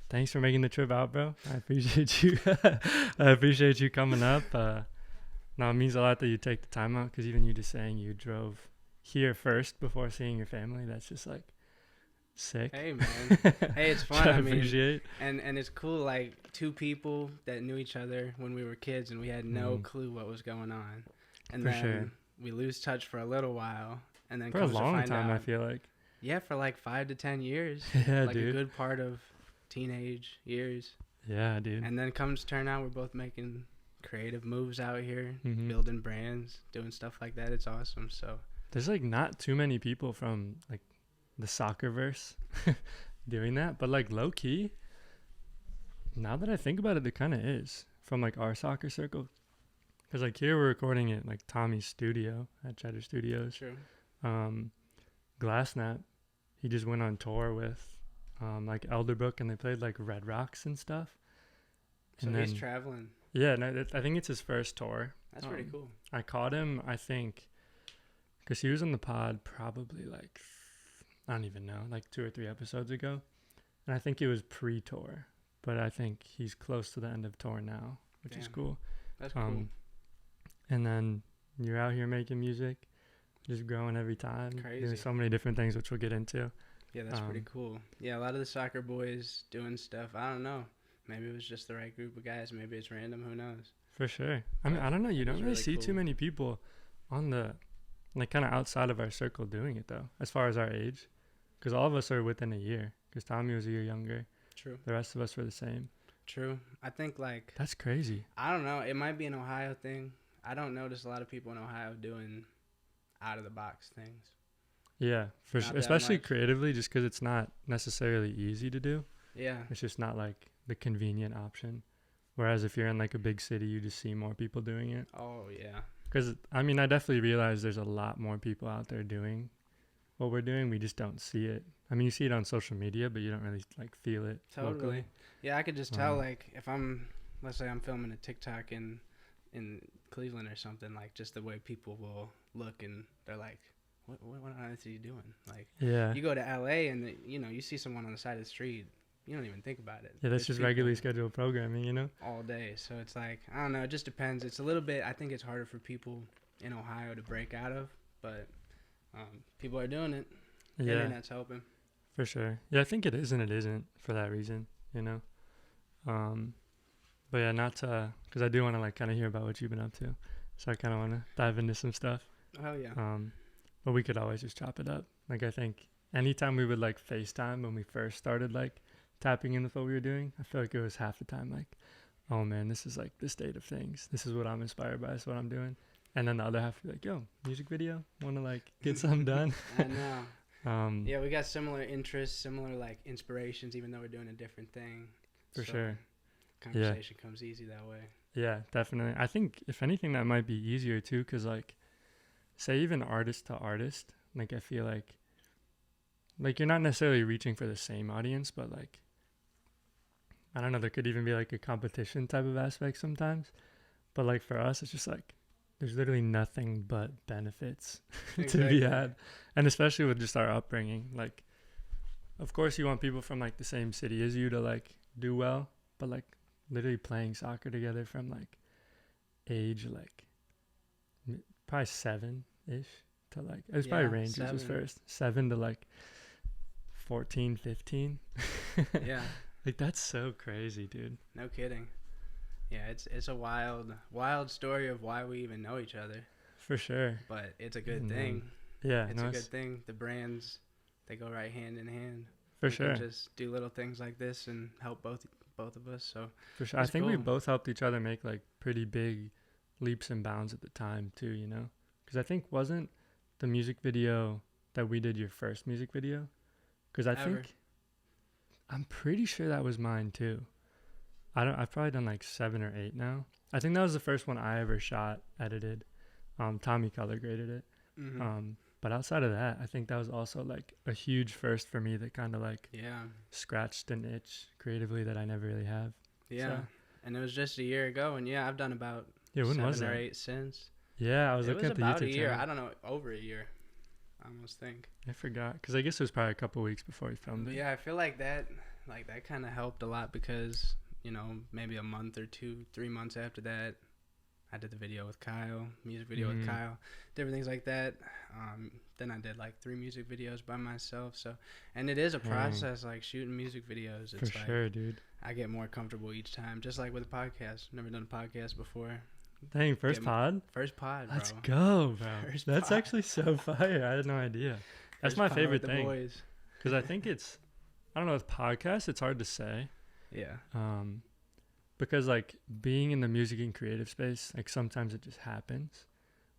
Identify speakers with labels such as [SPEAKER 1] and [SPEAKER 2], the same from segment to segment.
[SPEAKER 1] thanks for making the trip out, bro. I appreciate you. I appreciate you coming up. No, it means a lot that you take the time out, because even you just saying you drove here first before seeing your family, that's just like sick.
[SPEAKER 2] Hey man, hey, it's fun. I mean,
[SPEAKER 1] appreciate.
[SPEAKER 2] and it's cool. Like two people that knew each other when we were kids, and we had no clue what was going on, and
[SPEAKER 1] For
[SPEAKER 2] then
[SPEAKER 1] sure.
[SPEAKER 2] we lose touch for a little while, and then
[SPEAKER 1] For a
[SPEAKER 2] comes to
[SPEAKER 1] long
[SPEAKER 2] find
[SPEAKER 1] time,
[SPEAKER 2] out,
[SPEAKER 1] I feel like.
[SPEAKER 2] yeah, for like 5 to 10 years,
[SPEAKER 1] Yeah,
[SPEAKER 2] like a
[SPEAKER 1] dude.
[SPEAKER 2] good part of teenage years,
[SPEAKER 1] Yeah, dude.
[SPEAKER 2] and then comes to turn out we're both making creative moves out here,
[SPEAKER 1] Mhm.
[SPEAKER 2] building brands, doing stuff like that. It's awesome. So
[SPEAKER 1] There's like not too many people from like the soccer verse doing that, but like low key, now that I think about it, there kind of is from like our soccer circle. Because like here we're recording at like Tommy's studio at Cheddar Studios.
[SPEAKER 2] true.
[SPEAKER 1] Glassnap, he just went on tour with like Elderbrook, and they played like Red Rocks and stuff.
[SPEAKER 2] So
[SPEAKER 1] And
[SPEAKER 2] he's
[SPEAKER 1] then-
[SPEAKER 2] traveling.
[SPEAKER 1] Yeah, no, I think it's his first tour.
[SPEAKER 2] That's pretty cool.
[SPEAKER 1] I caught him, I think, because he was on the pod probably like, I don't even know, like 2 or 3 episodes ago. And I think it was pre-tour, but I think he's close to the end of tour now, which is
[SPEAKER 2] Damn.
[SPEAKER 1] cool.
[SPEAKER 2] That's cool.
[SPEAKER 1] And then you're out here making music, just growing every time.
[SPEAKER 2] Crazy.
[SPEAKER 1] Doing so many different things, which we'll get into.
[SPEAKER 2] Yeah, that's pretty cool. Yeah, a lot of the soccer boys doing stuff. I don't know. Maybe it was just the right group of guys. Maybe it's random. Who knows?
[SPEAKER 1] For sure. I mean, I don't know. You
[SPEAKER 2] It
[SPEAKER 1] don't
[SPEAKER 2] was
[SPEAKER 1] really
[SPEAKER 2] really
[SPEAKER 1] see too
[SPEAKER 2] cool.
[SPEAKER 1] many people on the, like, kind of outside of our circle doing it, though, as far as our age. Because all of us are within a year. Because Tommy was a year younger.
[SPEAKER 2] True.
[SPEAKER 1] The rest of us were the same.
[SPEAKER 2] True. I think, like,
[SPEAKER 1] That's crazy.
[SPEAKER 2] I don't know. It might be an Ohio thing. I don't notice a lot of people in Ohio doing out of the box things.
[SPEAKER 1] Yeah, for
[SPEAKER 2] Not
[SPEAKER 1] sure.
[SPEAKER 2] that
[SPEAKER 1] Especially
[SPEAKER 2] much.
[SPEAKER 1] creatively, just because it's not necessarily easy to do.
[SPEAKER 2] Yeah.
[SPEAKER 1] It's just not, like, the convenient option. Whereas if you're in, like, a big city, you just see more people doing it.
[SPEAKER 2] Oh, yeah.
[SPEAKER 1] Because, I mean, I definitely realize there's a lot more people out there doing what we're doing. We just don't see it. I mean, you see it on social media, but you don't really, like, feel it
[SPEAKER 2] Totally.
[SPEAKER 1] locally.
[SPEAKER 2] Yeah, I could just tell,
[SPEAKER 1] Wow.
[SPEAKER 2] like, if I'm, let's say I'm filming a TikTok in Cleveland or something, like, just the way people will look and they're like, what on earth are you doing? Like,
[SPEAKER 1] Yeah.
[SPEAKER 2] you go to LA and, you see someone on the side of the street, you don't even think about it.
[SPEAKER 1] Yeah, that's
[SPEAKER 2] There's
[SPEAKER 1] just
[SPEAKER 2] people
[SPEAKER 1] regularly scheduled programming, you know?
[SPEAKER 2] all day. So it's like, I don't know, it just depends. It's a little bit, I think it's harder for people in Ohio to break out of, but people are doing it. The
[SPEAKER 1] Yeah,
[SPEAKER 2] internet's helping.
[SPEAKER 1] for sure. Yeah, I think it is and it isn't for that reason, you know? But yeah, not to, because I do want to, like, kind of hear about what you've been up to. So I kind of want to dive into some stuff.
[SPEAKER 2] Oh, yeah.
[SPEAKER 1] But we could always just chop it up. Like, I think anytime we would, like, FaceTime when we first started, like, tapping into what we were doing, I feel like it was half the time, like, oh, man, this is, like, the state of things. This is what I'm inspired by. This is what I'm doing. And then the other half would be like, yo, music video? Want to, like, get something done?
[SPEAKER 2] I know.
[SPEAKER 1] Yeah,
[SPEAKER 2] Yeah, we got similar interests, similar, like, inspirations, even though we're doing a different thing.
[SPEAKER 1] for
[SPEAKER 2] So
[SPEAKER 1] sure.
[SPEAKER 2] Conversation comes easy that way.
[SPEAKER 1] Yeah, definitely. I think, if anything, that might be easier, too, because, like, say even artist to artist, like, I feel like you're not necessarily reaching for the same audience, but, like, I don't know, there could even be, like, a competition type of aspect sometimes. But, like, for us, it's just, like, there's literally nothing but benefits to be
[SPEAKER 2] Exactly.
[SPEAKER 1] had. And especially with just our upbringing. Like, of course, you want people from, like, the same city as you to, like, do well. But, like, literally playing soccer together from, like, age, like, probably 7-ish to, like, it was probably
[SPEAKER 2] Yeah,
[SPEAKER 1] Rangers was
[SPEAKER 2] 7.
[SPEAKER 1] first. 7 to, like, 14, 15.
[SPEAKER 2] Yeah,
[SPEAKER 1] Like, that's so crazy, dude.
[SPEAKER 2] no kidding. Yeah, it's a wild story of why we even know each other,
[SPEAKER 1] For sure.
[SPEAKER 2] but it's a good
[SPEAKER 1] Mhm.
[SPEAKER 2] thing.
[SPEAKER 1] Yeah,
[SPEAKER 2] It's
[SPEAKER 1] no,
[SPEAKER 2] a good thing. The brands, they go right hand in hand.
[SPEAKER 1] for
[SPEAKER 2] We
[SPEAKER 1] sure.
[SPEAKER 2] can just do little things like this and help both of us. So
[SPEAKER 1] For sure. I
[SPEAKER 2] It's
[SPEAKER 1] think we
[SPEAKER 2] cool.
[SPEAKER 1] both helped each other make, like, pretty big leaps and bounds at the time, too, you know? Because I think wasn't the music video that we did your first music video? Because I
[SPEAKER 2] Ever.
[SPEAKER 1] think, I'm pretty sure that was mine, too. I've probably done, like, 7 or 8 now. I think that was the first one I ever shot, edited. Tommy color graded it. But outside of that, I think that was also, like, a huge first for me that kind of, like,
[SPEAKER 2] yeah,
[SPEAKER 1] scratched an itch creatively that I never really have.
[SPEAKER 2] yeah.
[SPEAKER 1] So-
[SPEAKER 2] And it was just a year ago, and yeah, I've done about
[SPEAKER 1] Yeah, when
[SPEAKER 2] 7
[SPEAKER 1] was
[SPEAKER 2] or
[SPEAKER 1] that?
[SPEAKER 2] 8 since.
[SPEAKER 1] Yeah, I was
[SPEAKER 2] It
[SPEAKER 1] looking
[SPEAKER 2] was
[SPEAKER 1] at the
[SPEAKER 2] about
[SPEAKER 1] YouTube
[SPEAKER 2] a year.
[SPEAKER 1] channel.
[SPEAKER 2] I don't know, over a year. I almost think.
[SPEAKER 1] I forgot, because I guess it was probably a couple weeks before we filmed
[SPEAKER 2] But
[SPEAKER 1] it.
[SPEAKER 2] yeah, I feel like like that kind of helped a lot because, maybe a month or 2, 3 months after that, I did the video with Kyle, music video with Kyle, different things like that. Then I did like 3 music videos by myself. So, and it is a process, like shooting music videos. It's
[SPEAKER 1] For
[SPEAKER 2] like,
[SPEAKER 1] sure, dude.
[SPEAKER 2] I get more comfortable each time, just like with a podcast. Never done a podcast before.
[SPEAKER 1] Dang, first pod?
[SPEAKER 2] First pod, bro.
[SPEAKER 1] Let's go, bro. That's
[SPEAKER 2] pod.
[SPEAKER 1] actually so fire. I had no idea. That's
[SPEAKER 2] First
[SPEAKER 1] my
[SPEAKER 2] pod
[SPEAKER 1] favorite
[SPEAKER 2] with the
[SPEAKER 1] thing.
[SPEAKER 2] boys.
[SPEAKER 1] Because I think I don't know, with podcasts, it's hard to say.
[SPEAKER 2] Yeah.
[SPEAKER 1] Because like being in the music and creative space, like sometimes it just happens.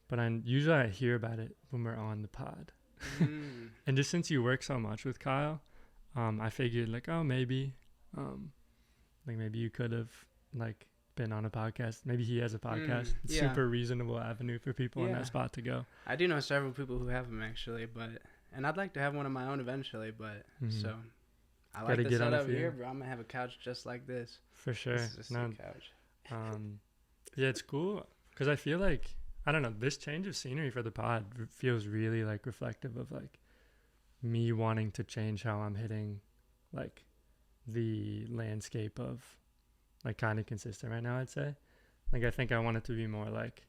[SPEAKER 1] But usually I hear about it when we're on the pod. And just since you work so much with Kyle, I figured like, oh, maybe, like maybe you could have like been on a podcast. Maybe he has a podcast.
[SPEAKER 2] Yeah.
[SPEAKER 1] Super reasonable avenue for people in that spot to go.
[SPEAKER 2] I do know several people who have them actually, and I'd like to have one of my own eventually, but so I like the setup here, bro. I'm gonna have a couch just like this.
[SPEAKER 1] For sure.
[SPEAKER 2] This is a sick couch.
[SPEAKER 1] Yeah, it's cool because I feel like, I don't know, this change of scenery for the pod feels really like reflective of like me wanting to change how I'm hitting like the landscape of like kind of consistent right now, I'd say. Like I think I want it to be more like,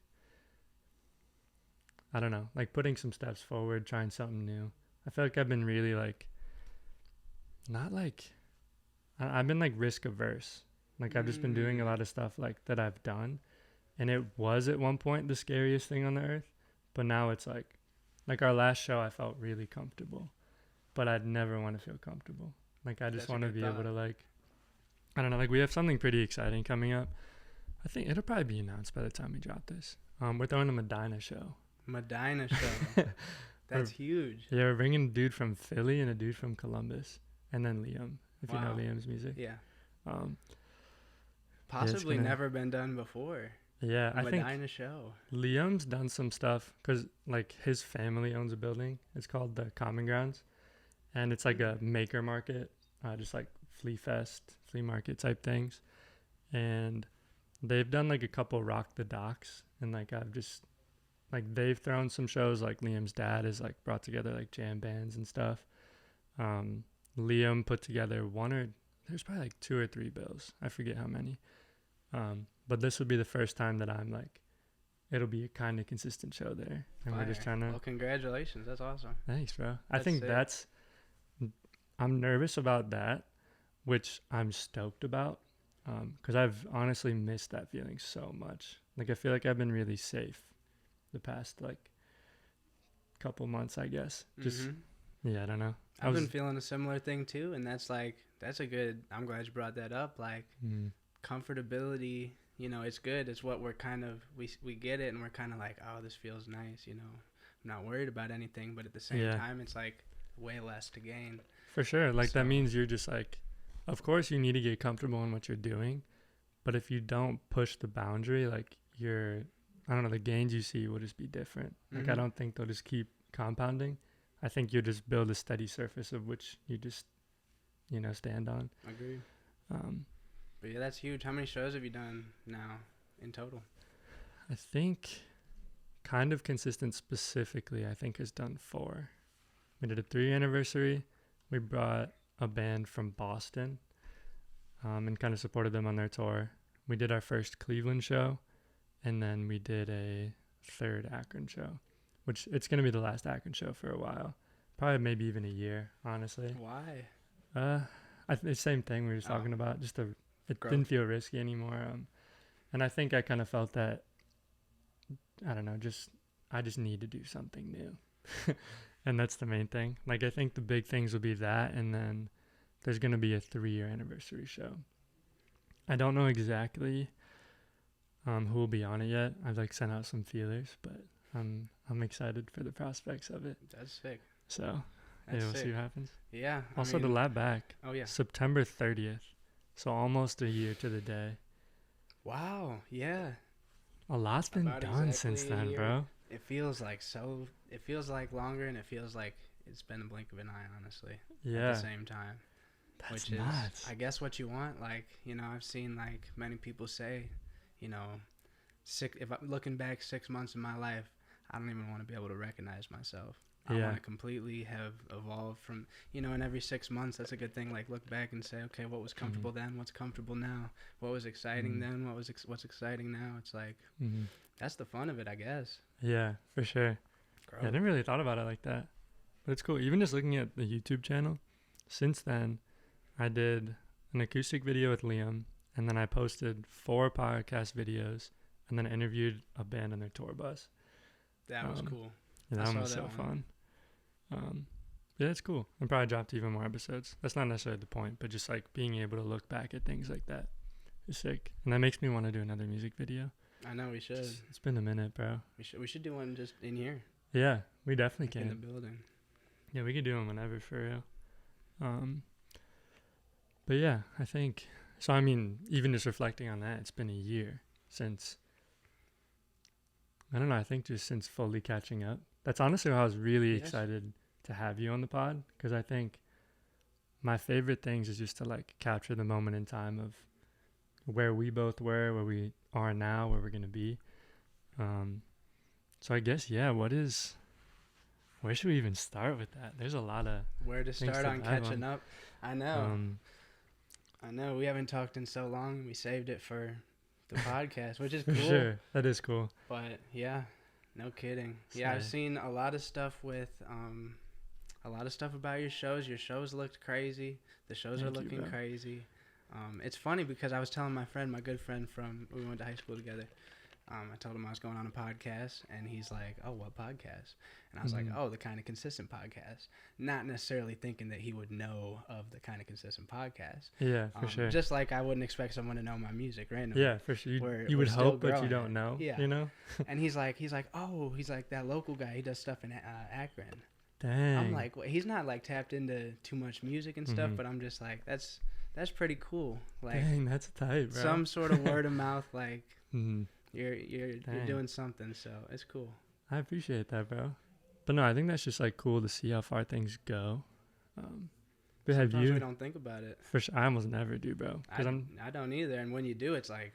[SPEAKER 1] I don't know, like putting some steps forward, trying something new. I feel like I've been really like, not like, I've been like risk averse. Like I've just been doing a lot of stuff like that I've done. And it was at one point the scariest thing on the earth. But now it's like our last show, I felt really comfortable. But I'd never want to feel comfortable. Like I just want to be able to like, I don't know, like we have something pretty exciting coming up. I think it'll probably be announced by the time we drop this. We're throwing a Medina show.
[SPEAKER 2] Medina show. That's huge.
[SPEAKER 1] Yeah, we're bringing a dude from Philly and a dude from Columbus. And then Liam, if you know Liam's music.
[SPEAKER 2] Yeah. Possibly never been done before.
[SPEAKER 1] Yeah, I think
[SPEAKER 2] Medina show.
[SPEAKER 1] Liam's done some stuff because like his family owns a building. It's called the Common Grounds. And it's like a maker market, just like flea market type things. And they've done like a couple Rock the Docks. And like I've just, like they've thrown some shows, like Liam's dad has like brought together like jam bands and stuff. Liam put together there's probably like 2 or 3 bills. I forget how many. But this would be the first time that I'm like, it'll be a kind of consistent show there. And we're just trying to.
[SPEAKER 2] Well, congratulations. That's awesome.
[SPEAKER 1] Thanks, bro. I think I'm nervous about that, which I'm stoked about. Because I've honestly missed that feeling so much. Like I feel like I've been really safe the past like couple months, I guess. Just yeah, I don't know.
[SPEAKER 2] I've been feeling a similar thing too, and that's a good, I'm glad you brought that up. Like comfortability, it's good. It's what we're kind of, we get it, and we're kind of like, oh, this feels nice, I'm not worried about anything, but at the same time, it's like way less to gain.
[SPEAKER 1] For sure. Like that means you're just like, of course you need to get comfortable in what you're doing, but if you don't push the boundary, like I don't know, the gains you see will just be different. Like I don't think they'll just keep compounding. I think you'll just build a steady surface of which you just, stand on.
[SPEAKER 2] Agreed. But yeah, that's huge. How many shows have you done now in total?
[SPEAKER 1] I think kind of consistent specifically, I think has done 4. We did a 3 anniversary. We brought a band from Boston and kind of supported them on their tour. We did our first Cleveland show, and then we did a 3rd Akron show, which it's going to be the last Akron show for a while. Probably maybe even a year, honestly.
[SPEAKER 2] Why?
[SPEAKER 1] The same thing we were just talking about. It
[SPEAKER 2] growth.
[SPEAKER 1] Didn't feel risky anymore. And I think I kind of felt that, I don't know, I just need to do something new. And that's the main thing. Like, I think the big things will be that, and then there's going to be a 3-year anniversary show. I don't know exactly who will be on it yet. I've like sent out some feelers, but I'm excited for the prospects of it.
[SPEAKER 2] That's sick.
[SPEAKER 1] So we'll see what happens.
[SPEAKER 2] Yeah.
[SPEAKER 1] Also, the lab back.
[SPEAKER 2] Oh yeah.
[SPEAKER 1] September 30th. So almost a year to the day.
[SPEAKER 2] Wow. Yeah.
[SPEAKER 1] A lot's been done since then, bro.
[SPEAKER 2] It feels like longer, and it feels like it's been a blink of an eye, honestly.
[SPEAKER 1] Yeah.
[SPEAKER 2] At the same time.
[SPEAKER 1] That's
[SPEAKER 2] which
[SPEAKER 1] nuts.
[SPEAKER 2] is, I guess, what you want. Like, I've seen like many people say, if I'm looking back 6 months of my life, I don't even want to be able to recognize myself. I
[SPEAKER 1] Yeah.
[SPEAKER 2] want to completely have evolved from, and every 6 months, that's a good thing. Like, look back and say, okay, what was comfortable then? What's comfortable now? What was exciting then? What's exciting now? It's like, that's the fun of it, I guess.
[SPEAKER 1] Yeah, for sure.
[SPEAKER 2] Growth.
[SPEAKER 1] Yeah, I never really thought about it like that. But it's cool. Even just looking at the YouTube channel, since then, I did an acoustic video with Liam, and then I posted 4 podcast videos, and then I interviewed a band on their tour bus.
[SPEAKER 2] That was cool.
[SPEAKER 1] Yeah, that one was so fun. Yeah, it's cool. I'll probably dropped even more episodes. That's not necessarily the point, but just like being able to look back at things like that is sick. And that makes me want to do another music video.
[SPEAKER 2] I know we should.
[SPEAKER 1] It's been a minute, bro.
[SPEAKER 2] We should do one just in here.
[SPEAKER 1] Yeah, we definitely
[SPEAKER 2] like
[SPEAKER 1] can.
[SPEAKER 2] In the building.
[SPEAKER 1] Yeah, we could do them whenever, for real. But yeah, I think so. I mean, even just reflecting on that, it's been a year since. I don't know. I think just since fully catching up. That's honestly why I was really excited to have you on the pod, because I think my favorite things is just to like capture the moment in time of where we both were, where we are now, where we're gonna be. So I guess where should we even start with that? There's a lot of
[SPEAKER 2] where to start on catching up. I know we haven't talked in so long. We saved it for the podcast, which is cool.
[SPEAKER 1] Sure, that is cool.
[SPEAKER 2] But yeah, no kidding. Yeah, I've seen a lot of stuff with a lot of stuff about your shows. Your shows looked crazy. The shows are looking crazy. It's funny because I was telling my good friend we went to high school together. I told him I was going on a podcast, and he's like, "Oh, what podcast?" And I was like, "Oh, the Kind of Consistent podcast." Not necessarily thinking that he would know of the Kind of Consistent podcast.
[SPEAKER 1] Yeah, for sure.
[SPEAKER 2] Just like I wouldn't expect someone to know my music randomly.
[SPEAKER 1] Yeah, for sure. You would hope, but you don't know.
[SPEAKER 2] Yeah.
[SPEAKER 1] You know.
[SPEAKER 2] And he's like, that local guy. He does stuff in Akron.
[SPEAKER 1] Dang.
[SPEAKER 2] I'm like, well, he's not like tapped into too much music and stuff, but I'm just like, that's pretty cool. Like,
[SPEAKER 1] dang, that's tight, bro.
[SPEAKER 2] Some sort of word of mouth, like.
[SPEAKER 1] You're
[SPEAKER 2] doing something, so it's cool.
[SPEAKER 1] I appreciate that, bro. But no, I think that's just like cool to see how far things go. But
[SPEAKER 2] sometimes we don't think about it.
[SPEAKER 1] For sure, I almost never do, bro.
[SPEAKER 2] I don't either, and when you do, it's like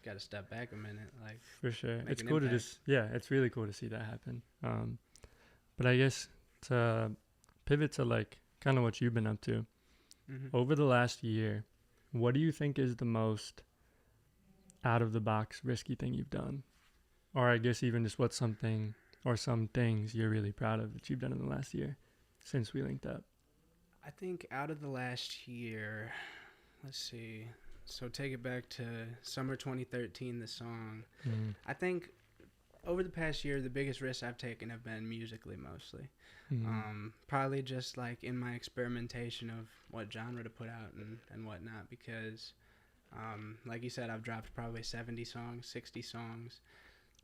[SPEAKER 2] got to step back a minute, like.
[SPEAKER 1] For sure, it's cool to it's really cool to see that happen. But I guess to pivot to like kind of what you've been up to over the last year, what do you think is the most out of the box risky thing you've done? Or I guess even just what's something or some things you're really proud of that you've done in the last year since we linked up?
[SPEAKER 2] I think out of the last year, let's see. So take it back to summer 2013, the song. I think over the past year, the biggest risks I've taken have been musically mostly. Probably just like in my experimentation of what genre to put out and whatnot, because like you said, I've dropped probably 70 songs, 60 songs.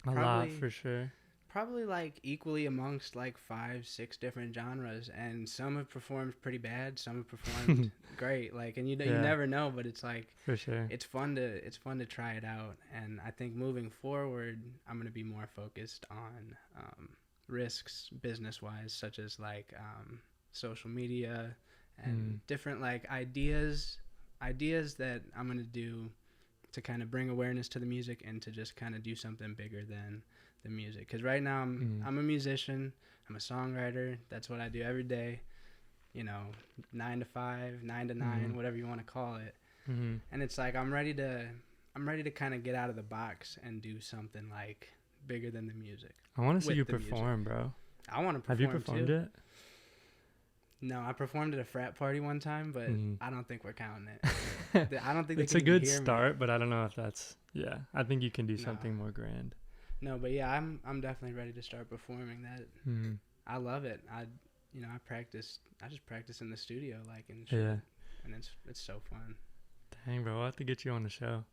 [SPEAKER 1] A lot, for sure.
[SPEAKER 2] Probably like equally amongst like 5-6 different genres, and some have performed pretty bad, some have performed great. Like, and you never know, but it's like,
[SPEAKER 1] for sure,
[SPEAKER 2] it's fun to try it out. And I think moving forward, I'm gonna be more focused on risks business wise, such as like social media and different like ideas that I'm going to do to kind of bring awareness to the music and to just kind of do something bigger than the music. Because right now I'm a musician, I'm a songwriter. That's what I do every day, 9 to 5, 9 to 9, whatever you want to call it. And it's like, I'm ready to kind of get out of the box and do something like bigger than the music.
[SPEAKER 1] I want to see you perform, bro.
[SPEAKER 2] I want to perform.
[SPEAKER 1] Have you performed
[SPEAKER 2] too.
[SPEAKER 1] it?
[SPEAKER 2] No, I performed at a frat party one time, but I don't think we're counting it. I don't think
[SPEAKER 1] it's a good start, but I don't know if that's I think you can do something more grand.
[SPEAKER 2] No, but yeah, I'm definitely ready to start performing that. I love it. I just practice in the studio, like, and and it's so fun.
[SPEAKER 1] Dang, bro, I'll have to get you on the show.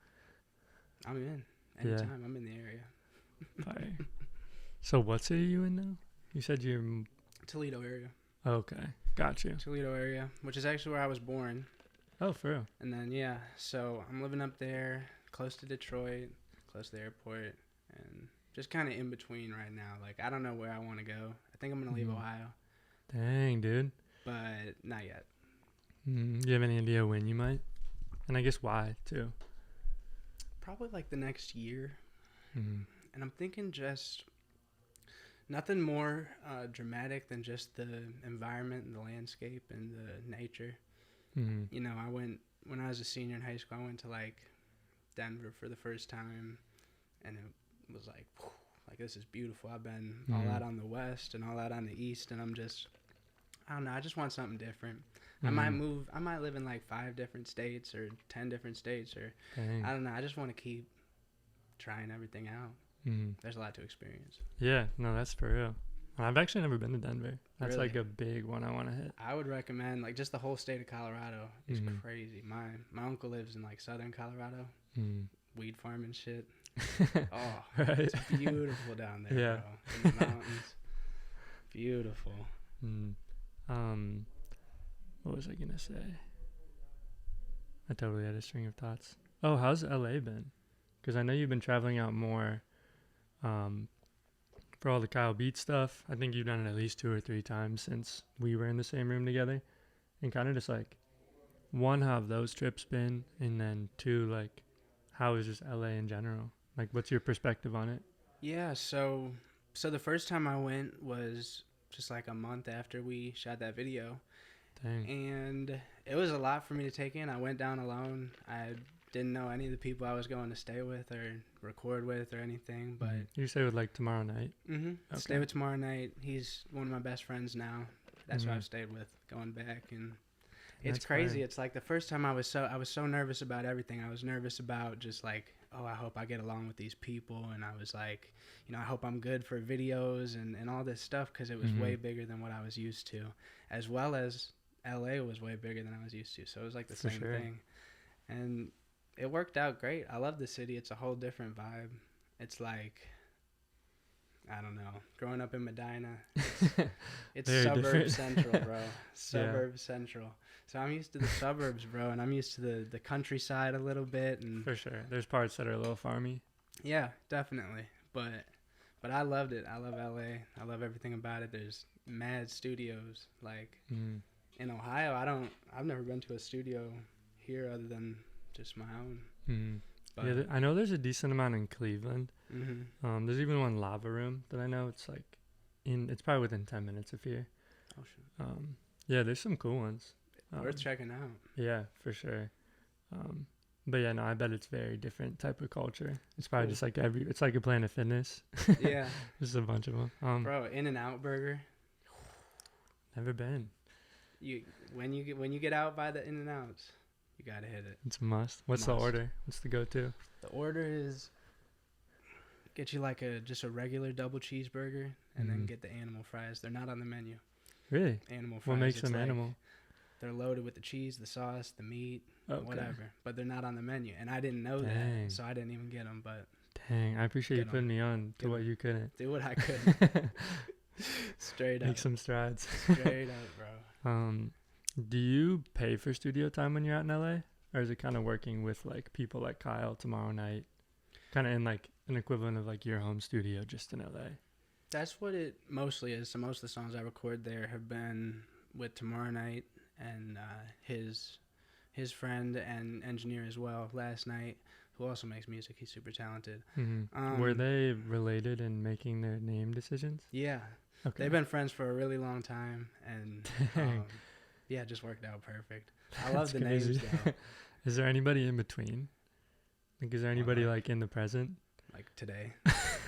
[SPEAKER 2] I'm in anytime. I'm in the area.
[SPEAKER 1] Fire. So what city are you in now? You said you're
[SPEAKER 2] Toledo area.
[SPEAKER 1] Okay, got you.
[SPEAKER 2] Toledo area, which is actually where I was born.
[SPEAKER 1] Oh, for real?
[SPEAKER 2] And then so I'm living up there, close to Detroit, close to the airport, and just kind of in between right now. Like, I don't know where I want to go. I think I'm gonna leave Ohio.
[SPEAKER 1] Dang, dude.
[SPEAKER 2] But not yet.
[SPEAKER 1] Do you have any idea when you might? And I guess why too?
[SPEAKER 2] Probably like the next year. And I'm thinking just Nothing more dramatic than just the environment and the landscape and the nature.
[SPEAKER 1] Mm-hmm.
[SPEAKER 2] You know, I went when I was a senior in high school. I went to like Denver for the first time, and it was like, whew, like this is beautiful. I've been all out on the west and all out on the east, and I don't know. I just want something different. I might move. I might live in like 5 different states or 10 different states, or
[SPEAKER 1] Dang.
[SPEAKER 2] I don't know. I just want to keep trying everything out.
[SPEAKER 1] Mm-hmm.
[SPEAKER 2] There's a lot to experience.
[SPEAKER 1] Yeah, no, that's for real. I've actually never been to Denver. That's
[SPEAKER 2] Really?
[SPEAKER 1] like a big one I want to hit.
[SPEAKER 2] I would recommend like just the whole state of Colorado is
[SPEAKER 1] Mhm.
[SPEAKER 2] crazy. My uncle lives in like southern Colorado, weed farming shit. Oh,
[SPEAKER 1] Right.
[SPEAKER 2] it's beautiful down there,
[SPEAKER 1] Yeah.
[SPEAKER 2] bro. In the mountains, beautiful.
[SPEAKER 1] What was I gonna say? I totally had a string of thoughts. Oh, how's LA been? Because I know you've been traveling out more. For all the Kyle Beats stuff, I think you've done it at least 2 or 3 times since we were in the same room together. And kind of just like, 1, how have those trips been? And then 2, like, how is just LA in general? Like, what's your perspective on it?
[SPEAKER 2] Yeah, so the first time I went was just like a month after we shot that video,
[SPEAKER 1] Dang.
[SPEAKER 2] and it was a lot for me to take in. I went down alone. I didn't know any of the people I was going to stay with or record with or anything, but
[SPEAKER 1] You stay with like Tomorrow Night?
[SPEAKER 2] okay. Stay
[SPEAKER 1] Okay.
[SPEAKER 2] with Tomorrow Night. He's one of my best friends now. That's who
[SPEAKER 1] Mhm.
[SPEAKER 2] I've stayed with going back, and it's
[SPEAKER 1] That's
[SPEAKER 2] crazy.
[SPEAKER 1] fire.
[SPEAKER 2] It's like the first time I was so nervous about everything. I was nervous about just like, oh, I hope I get along with these people, and I was like, you know, I hope I'm good for videos and all this stuff, because it was way bigger than what I was used to, as well as LA was way bigger than I was used to. So it was like the
[SPEAKER 1] For
[SPEAKER 2] same
[SPEAKER 1] sure.
[SPEAKER 2] thing, and it worked out great. I love the city. It's a whole different vibe. It's like, I don't know, growing up in Medina, it's
[SPEAKER 1] Very
[SPEAKER 2] suburb
[SPEAKER 1] different.
[SPEAKER 2] central, bro. Suburb central. So I'm used to the suburbs, bro, and I'm used to the countryside a little bit, and
[SPEAKER 1] For sure. There's parts that are a little farmy.
[SPEAKER 2] yeah, definitely. But I loved it. I love LA. I love everything about it. There's mad studios. Like in Ohio, I've never been to a studio here other than just my own. But,
[SPEAKER 1] Yeah, I know there's a decent amount in Cleveland.
[SPEAKER 2] mm-hmm.
[SPEAKER 1] There's even one Lava Room that I know. It's like it's probably within 10 minutes of here.
[SPEAKER 2] Oh shit.
[SPEAKER 1] Yeah, there's some cool ones.
[SPEAKER 2] Worth checking out.
[SPEAKER 1] Yeah, for sure. But yeah, no, I bet it's very different type of culture. It's probably
[SPEAKER 2] Cool.
[SPEAKER 1] just like it's like a Planet Fitness.
[SPEAKER 2] Yeah.
[SPEAKER 1] Just a bunch of them.
[SPEAKER 2] Bro, In-N-Out Burger.
[SPEAKER 1] Never been.
[SPEAKER 2] When you get out by the In-N-Outs, you gotta hit it.
[SPEAKER 1] It's a must. What's the order? What's the go-to?
[SPEAKER 2] The order is get you like just a regular double cheeseburger, and then get the animal fries. They're not on the menu.
[SPEAKER 1] Really?
[SPEAKER 2] Animal fries.
[SPEAKER 1] What makes
[SPEAKER 2] it's
[SPEAKER 1] them
[SPEAKER 2] like,
[SPEAKER 1] animal?
[SPEAKER 2] They're loaded with the cheese, the sauce, the meat,
[SPEAKER 1] Okay.
[SPEAKER 2] whatever. But they're not on the menu, and I didn't know
[SPEAKER 1] Dang.
[SPEAKER 2] that, so I didn't even get them. But
[SPEAKER 1] Dang, I appreciate you
[SPEAKER 2] Get 'em.
[SPEAKER 1] putting me on to
[SPEAKER 2] Get
[SPEAKER 1] what
[SPEAKER 2] 'em.
[SPEAKER 1] you couldn't.
[SPEAKER 2] do what I could. Straight
[SPEAKER 1] Make
[SPEAKER 2] up.
[SPEAKER 1] some strides.
[SPEAKER 2] Straight up, bro.
[SPEAKER 1] Do you pay for studio time when you're out in LA? Or is it kind of working with like people like Kyle Tomorrow Night? Kind of in like an equivalent of like your home studio just in LA?
[SPEAKER 2] That's what it mostly is. So most of the songs I record there have been with Tomorrow Night and his friend and engineer as well, Last Night, who also makes music. He's super talented.
[SPEAKER 1] Were they related in making their name decisions?
[SPEAKER 2] Yeah.
[SPEAKER 1] Okay.
[SPEAKER 2] They've been friends for a really long time, and yeah, it just worked out perfect. I love the
[SPEAKER 1] crazy.
[SPEAKER 2] names though.
[SPEAKER 1] Is there anybody in between? Like, is there anybody like in the present?
[SPEAKER 2] Like today.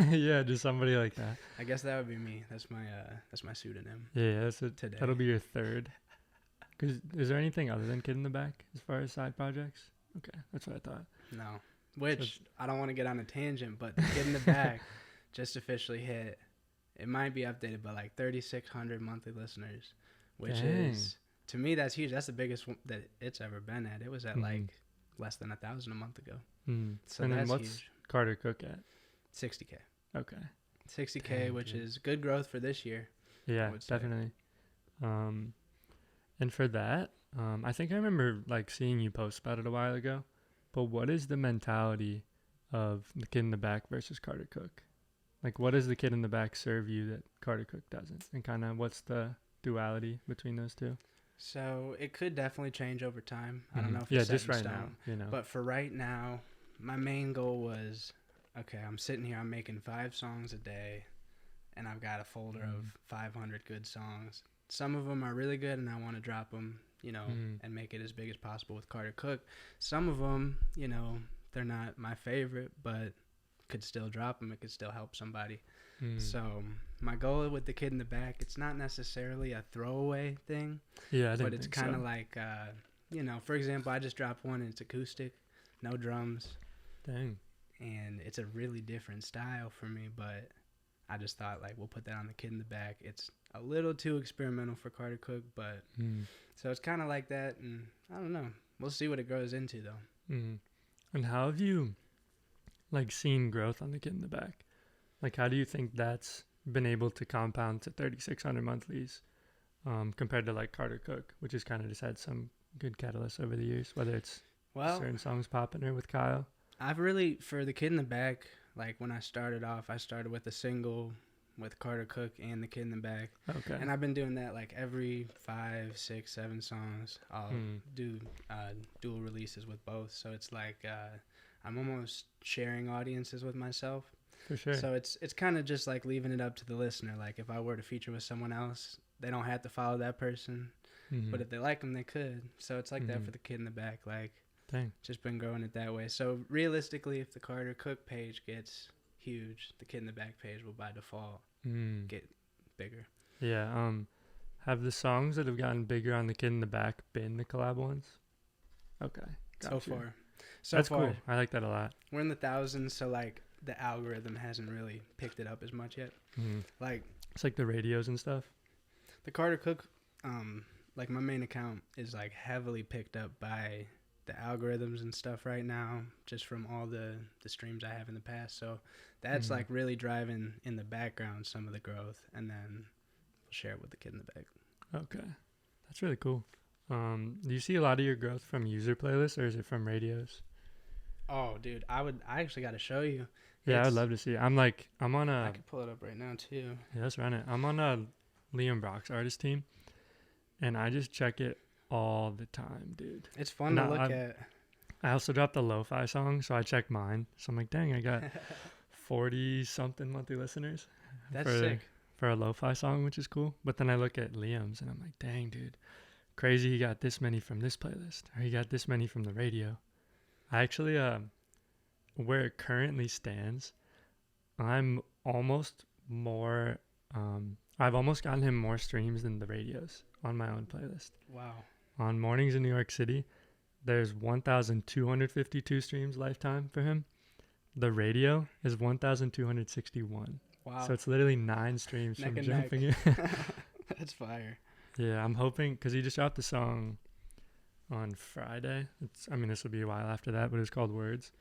[SPEAKER 1] Yeah, just somebody like that.
[SPEAKER 2] I guess that would be me. That's my pseudonym.
[SPEAKER 1] Yeah,
[SPEAKER 2] Today.
[SPEAKER 1] that'll be your third. Cause is there anything other than Kid in the Back as far as side projects? Okay, that's what I thought.
[SPEAKER 2] No. Which I don't want to get on a tangent, but the Kid in the Back just officially hit. It might be updated, but like 3,600 monthly listeners, which is, to me, that's huge. That's the biggest one that it's ever been at. It was at like less than 1,000 a month ago. So
[SPEAKER 1] and then
[SPEAKER 2] that's
[SPEAKER 1] what's
[SPEAKER 2] huge.
[SPEAKER 1] Carter Cook at?
[SPEAKER 2] 60K.
[SPEAKER 1] Okay.
[SPEAKER 2] 60K,
[SPEAKER 1] Dang,
[SPEAKER 2] which
[SPEAKER 1] dude.
[SPEAKER 2] is good growth for this year.
[SPEAKER 1] Yeah,
[SPEAKER 2] would say.
[SPEAKER 1] definitely. And for that, I think I remember like seeing you post about it a while ago. But what is the mentality of the Kid in the Back versus Carter Cook? Like, what does the Kid in the Back serve you that Carter Cook doesn't? And kind of what's the duality between those two?
[SPEAKER 2] So it could definitely change over time. I don't know if
[SPEAKER 1] Yeah,
[SPEAKER 2] it's set
[SPEAKER 1] just
[SPEAKER 2] in
[SPEAKER 1] right
[SPEAKER 2] stone.
[SPEAKER 1] now, you know.
[SPEAKER 2] But for right now, my main goal was, okay, I'm sitting here, I'm making 5 songs a day. and I've got a folder of 500 good songs. Some of them are really good, and I want to drop them, and make it as big as possible with Carter Cook. Some of them, they're not my favorite, but could still drop them. It could still help somebody. So my goal with The Kid in the Back, it's not necessarily a throwaway thing.
[SPEAKER 1] Yeah,
[SPEAKER 2] but it's kind of like, for example, I just dropped one, and it's acoustic, no drums.
[SPEAKER 1] Dang.
[SPEAKER 2] And it's a really different style for me, but I just thought, like, we'll put that on The Kid in the Back. It's a little too experimental for Carter Cook, but so it's kind of like that, and I don't know. We'll see what it grows into, though.
[SPEAKER 1] And how have you, like, seen growth on The Kid in the Back? Like, how do you think that's been able to compound to 3,600 monthlies compared to, like, Carter Cook, which has kind of just had some good catalysts over the years, whether it's certain songs popping or with Kyle?
[SPEAKER 2] I've really, for The Kid in the Back, like, when I started off, I started with a single with Carter Cook and The Kid in the Back.
[SPEAKER 1] Okay.
[SPEAKER 2] And I've been doing that, like, every 5, 6, 7 songs. I'll do dual releases with both. So it's like I'm almost sharing audiences with myself.
[SPEAKER 1] For sure.
[SPEAKER 2] So it's kind of just like leaving it up to the listener. Like, if I were to feature with someone else, they don't have to follow that person. But if they like them, they could. So it's like that for The Kid in the Back. Like,
[SPEAKER 1] dang.
[SPEAKER 2] Just been growing it that way. So realistically, if the Carter Cook page gets huge, The Kid in the Back page will by default get bigger.
[SPEAKER 1] Yeah. Have the songs that have gotten bigger on The Kid in the Back been the collab ones? Okay.
[SPEAKER 2] So far.
[SPEAKER 1] That's cool. I like that a lot.
[SPEAKER 2] We're in the thousands, so like the algorithm hasn't really picked it up as much yet. Like,
[SPEAKER 1] it's like the radios and stuff.
[SPEAKER 2] The Carter Cook, like, my main account is like heavily picked up by the algorithms and stuff right now, just from all the streams I have in the past. So that's like really driving in the background some of the growth, and then we'll share it with The Kid in the Back.
[SPEAKER 1] Okay, that's really cool. Do you see a lot of your growth from user playlists, or is it from radios?
[SPEAKER 2] Oh, dude, I actually got to show you.
[SPEAKER 1] Yeah, I'd love to see it. I'm on a.
[SPEAKER 2] I can pull it up right now too.
[SPEAKER 1] Yeah, let's run it. I'm on a Liam Brock's artist team, and I just check it all the time, dude.
[SPEAKER 2] It's fun to look at.
[SPEAKER 1] I also dropped a lo-fi song, so I checked mine. So I'm like, dang, I got 40 something monthly listeners.
[SPEAKER 2] That's sick.
[SPEAKER 1] For a lo-fi song, which is cool. But then I look at Liam's and I'm like, dang, dude, crazy. He got this many from this playlist, or he got this many from the radio. I actually, where it currently stands, I'm almost more, I've almost gotten him more streams than the radios on my own playlist.
[SPEAKER 2] Wow.
[SPEAKER 1] On Mornings in New York City, there's 1,252 streams lifetime for him. The radio is 1,261.
[SPEAKER 2] Wow.
[SPEAKER 1] So it's literally 9 streams
[SPEAKER 2] neck
[SPEAKER 1] from jumping in.
[SPEAKER 2] That's fire.
[SPEAKER 1] Yeah, I'm hoping, because he just dropped the song on Friday. This will be a while after that, but it's called Words.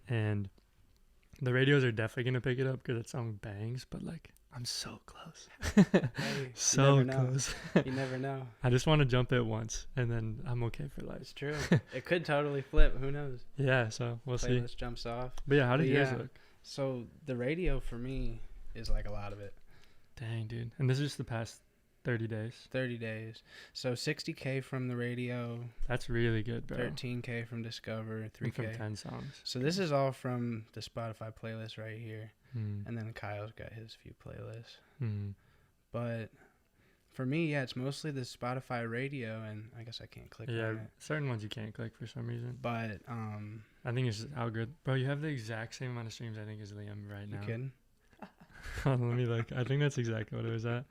[SPEAKER 1] And the radios are definitely going to pick it up because that song bangs, but like, I'm so close.
[SPEAKER 2] Hey,
[SPEAKER 1] so close.
[SPEAKER 2] You never know.
[SPEAKER 1] I just want to jump it once, and then I'm okay for life.
[SPEAKER 2] It's true. It could totally flip. Who knows?
[SPEAKER 1] Yeah, so we'll see.
[SPEAKER 2] Playlist jumps off.
[SPEAKER 1] But yeah, how did yours look?
[SPEAKER 2] So the radio for me is like a lot of it.
[SPEAKER 1] Dang, dude. And this is just the past 30 days?
[SPEAKER 2] 30 days. So 60K from the radio.
[SPEAKER 1] That's really good, bro.
[SPEAKER 2] 13K from Discover. 3K.
[SPEAKER 1] From 10 songs.
[SPEAKER 2] So this is all from the Spotify playlist right here.
[SPEAKER 1] Mm.
[SPEAKER 2] And then Kyle's got his few playlists.
[SPEAKER 1] Mm.
[SPEAKER 2] But for me, yeah, it's mostly the Spotify radio, and I guess I can't click on it.
[SPEAKER 1] Certain ones you can't click for some reason.
[SPEAKER 2] But
[SPEAKER 1] I think it's just algorithm. Bro, you have the exact same amount of streams, I think, as Liam right now.
[SPEAKER 2] You kidding?
[SPEAKER 1] Let me look. I think that's exactly what it was at.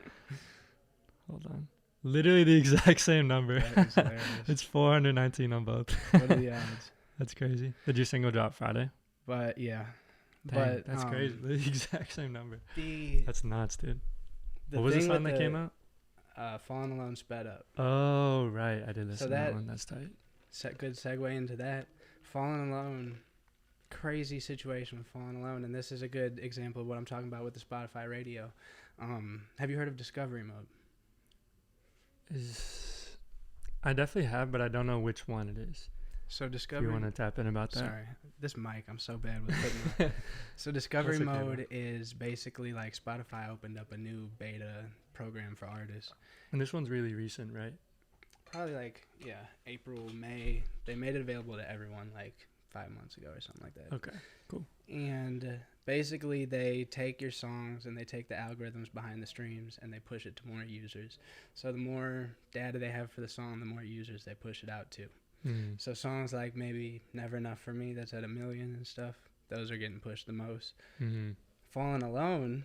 [SPEAKER 1] Hold on. Literally the exact same number.
[SPEAKER 2] That is hilarious.
[SPEAKER 1] It's 419 on both.
[SPEAKER 2] What are the odds?
[SPEAKER 1] That's crazy. Did your single drop Friday?
[SPEAKER 2] But yeah.
[SPEAKER 1] Dang, that's crazy. The exact same number. That's nuts, dude.
[SPEAKER 2] What
[SPEAKER 1] was the song that came out?
[SPEAKER 2] Falling Alone Sped Up.
[SPEAKER 1] Oh, right. I did listen to that one. That's tight.
[SPEAKER 2] Good segue into that. Falling Alone, crazy situation with Falling Alone. And this is a good example of what I'm talking about with the Spotify radio. Have you heard of Discovery Mode?
[SPEAKER 1] I definitely have, but I don't know which one it is.
[SPEAKER 2] So Discovery.
[SPEAKER 1] You want to tap in about that?
[SPEAKER 2] Sorry, this mic. I'm so bad with putting. So Discovery Mode is basically like Spotify opened up a new beta program for artists.
[SPEAKER 1] And this one's really recent, right?
[SPEAKER 2] Probably like April, May. They made it available to everyone like 5 months ago or something like that.
[SPEAKER 1] Okay, cool.
[SPEAKER 2] And basically, they take your songs and they take the algorithms behind the streams and they push it to more users. So the more data they have for the song, the more users they push it out to.
[SPEAKER 1] Mm.
[SPEAKER 2] So songs like maybe Never Enough for Me, that's at 1 million and stuff, those are getting pushed the most.
[SPEAKER 1] Mm-hmm.
[SPEAKER 2] Fallen Alone,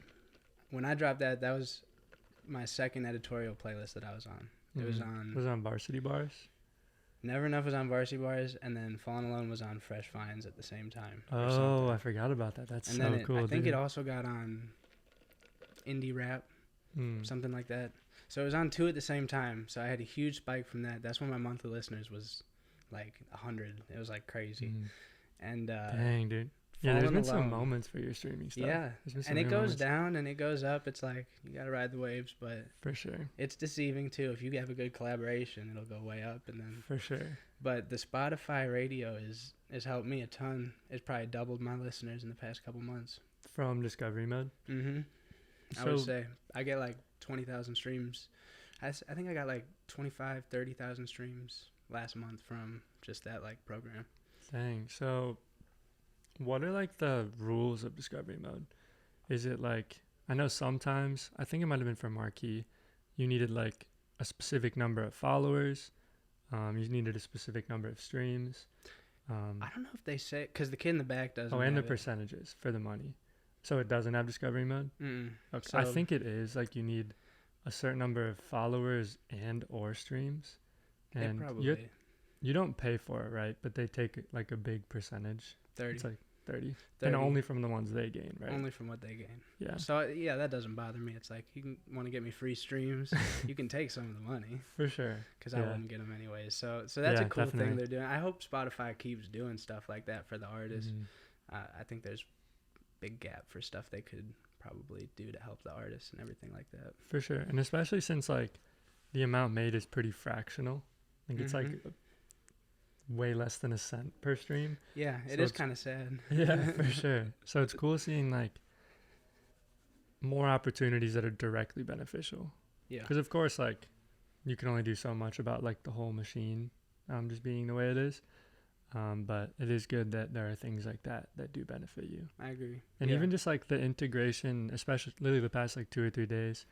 [SPEAKER 2] when I dropped that, that was my second editorial playlist that I was on. It was on...
[SPEAKER 1] Was it on Varsity Bars?
[SPEAKER 2] Never Enough was on Varsity Bars, and then Fallen Alone was on Fresh Finds at the same time.
[SPEAKER 1] Oh, I forgot about that. That's
[SPEAKER 2] and
[SPEAKER 1] so
[SPEAKER 2] then
[SPEAKER 1] cool,
[SPEAKER 2] I think
[SPEAKER 1] dude.
[SPEAKER 2] it also got on Indie Rap,
[SPEAKER 1] Mm.
[SPEAKER 2] something like that. So it was on 2 at the same time. So I had a huge spike from that. That's when my monthly listeners was like 100. It was like crazy.
[SPEAKER 1] Mm.
[SPEAKER 2] And
[SPEAKER 1] Dang, dude. Yeah, there's been some moments for your streaming stuff.
[SPEAKER 2] Yeah, and it goes down and it goes up. It's like you gotta ride the waves, but
[SPEAKER 1] for sure,
[SPEAKER 2] it's deceiving too. If you have a good collaboration, it'll go way up, and then
[SPEAKER 1] for sure.
[SPEAKER 2] But the Spotify radio has helped me a ton. It's probably doubled my listeners in the past couple months.
[SPEAKER 1] From Discovery Mode?
[SPEAKER 2] Mm-hmm. I would say I get like 20,000 streams. I think I got like 25, 30,000 streams last month from just that like program.
[SPEAKER 1] Dang. So what are like the rules of Discovery Mode? Is it like, I know sometimes, I think it might have been for Marquee, you needed like a specific number of followers. You needed a specific number of streams.
[SPEAKER 2] I don't know if they say, because the kid in the back doesn't.
[SPEAKER 1] Oh, and the percentages for the money. So it doesn't have Discovery Mode?
[SPEAKER 2] Mm-mm.
[SPEAKER 1] Okay.
[SPEAKER 2] So
[SPEAKER 1] I think it is. Like you need a certain number of followers and or streams. And
[SPEAKER 2] probably.
[SPEAKER 1] You don't pay for it, right? But they take like a big percentage.
[SPEAKER 2] 30.
[SPEAKER 1] It's like 30. And only from the ones they gain, right?
[SPEAKER 2] Only from what they gain.
[SPEAKER 1] Yeah.
[SPEAKER 2] So, yeah, that doesn't bother me. It's like, you want to get me free streams, you can take some of the money.
[SPEAKER 1] For sure.
[SPEAKER 2] Because I wouldn't get them anyways. So that's a cool thing they're doing. I hope Spotify keeps doing stuff like that for the artists. Mm-hmm. I think there's big gap for stuff they could probably do to help the artists and everything like that.
[SPEAKER 1] For sure. And especially since, like, the amount made is pretty fractional. I think it's like way less than a cent per stream.
[SPEAKER 2] Yeah, it is kind of sad.
[SPEAKER 1] Yeah, for sure. So it's cool seeing like more opportunities that are directly beneficial. Yeah. Because of course, like you can only do so much about like the whole machine just being the way it is. But it is good that there are things like that do benefit you.
[SPEAKER 2] I agree.
[SPEAKER 1] And even just like the integration, especially literally the past like 2 or 3 days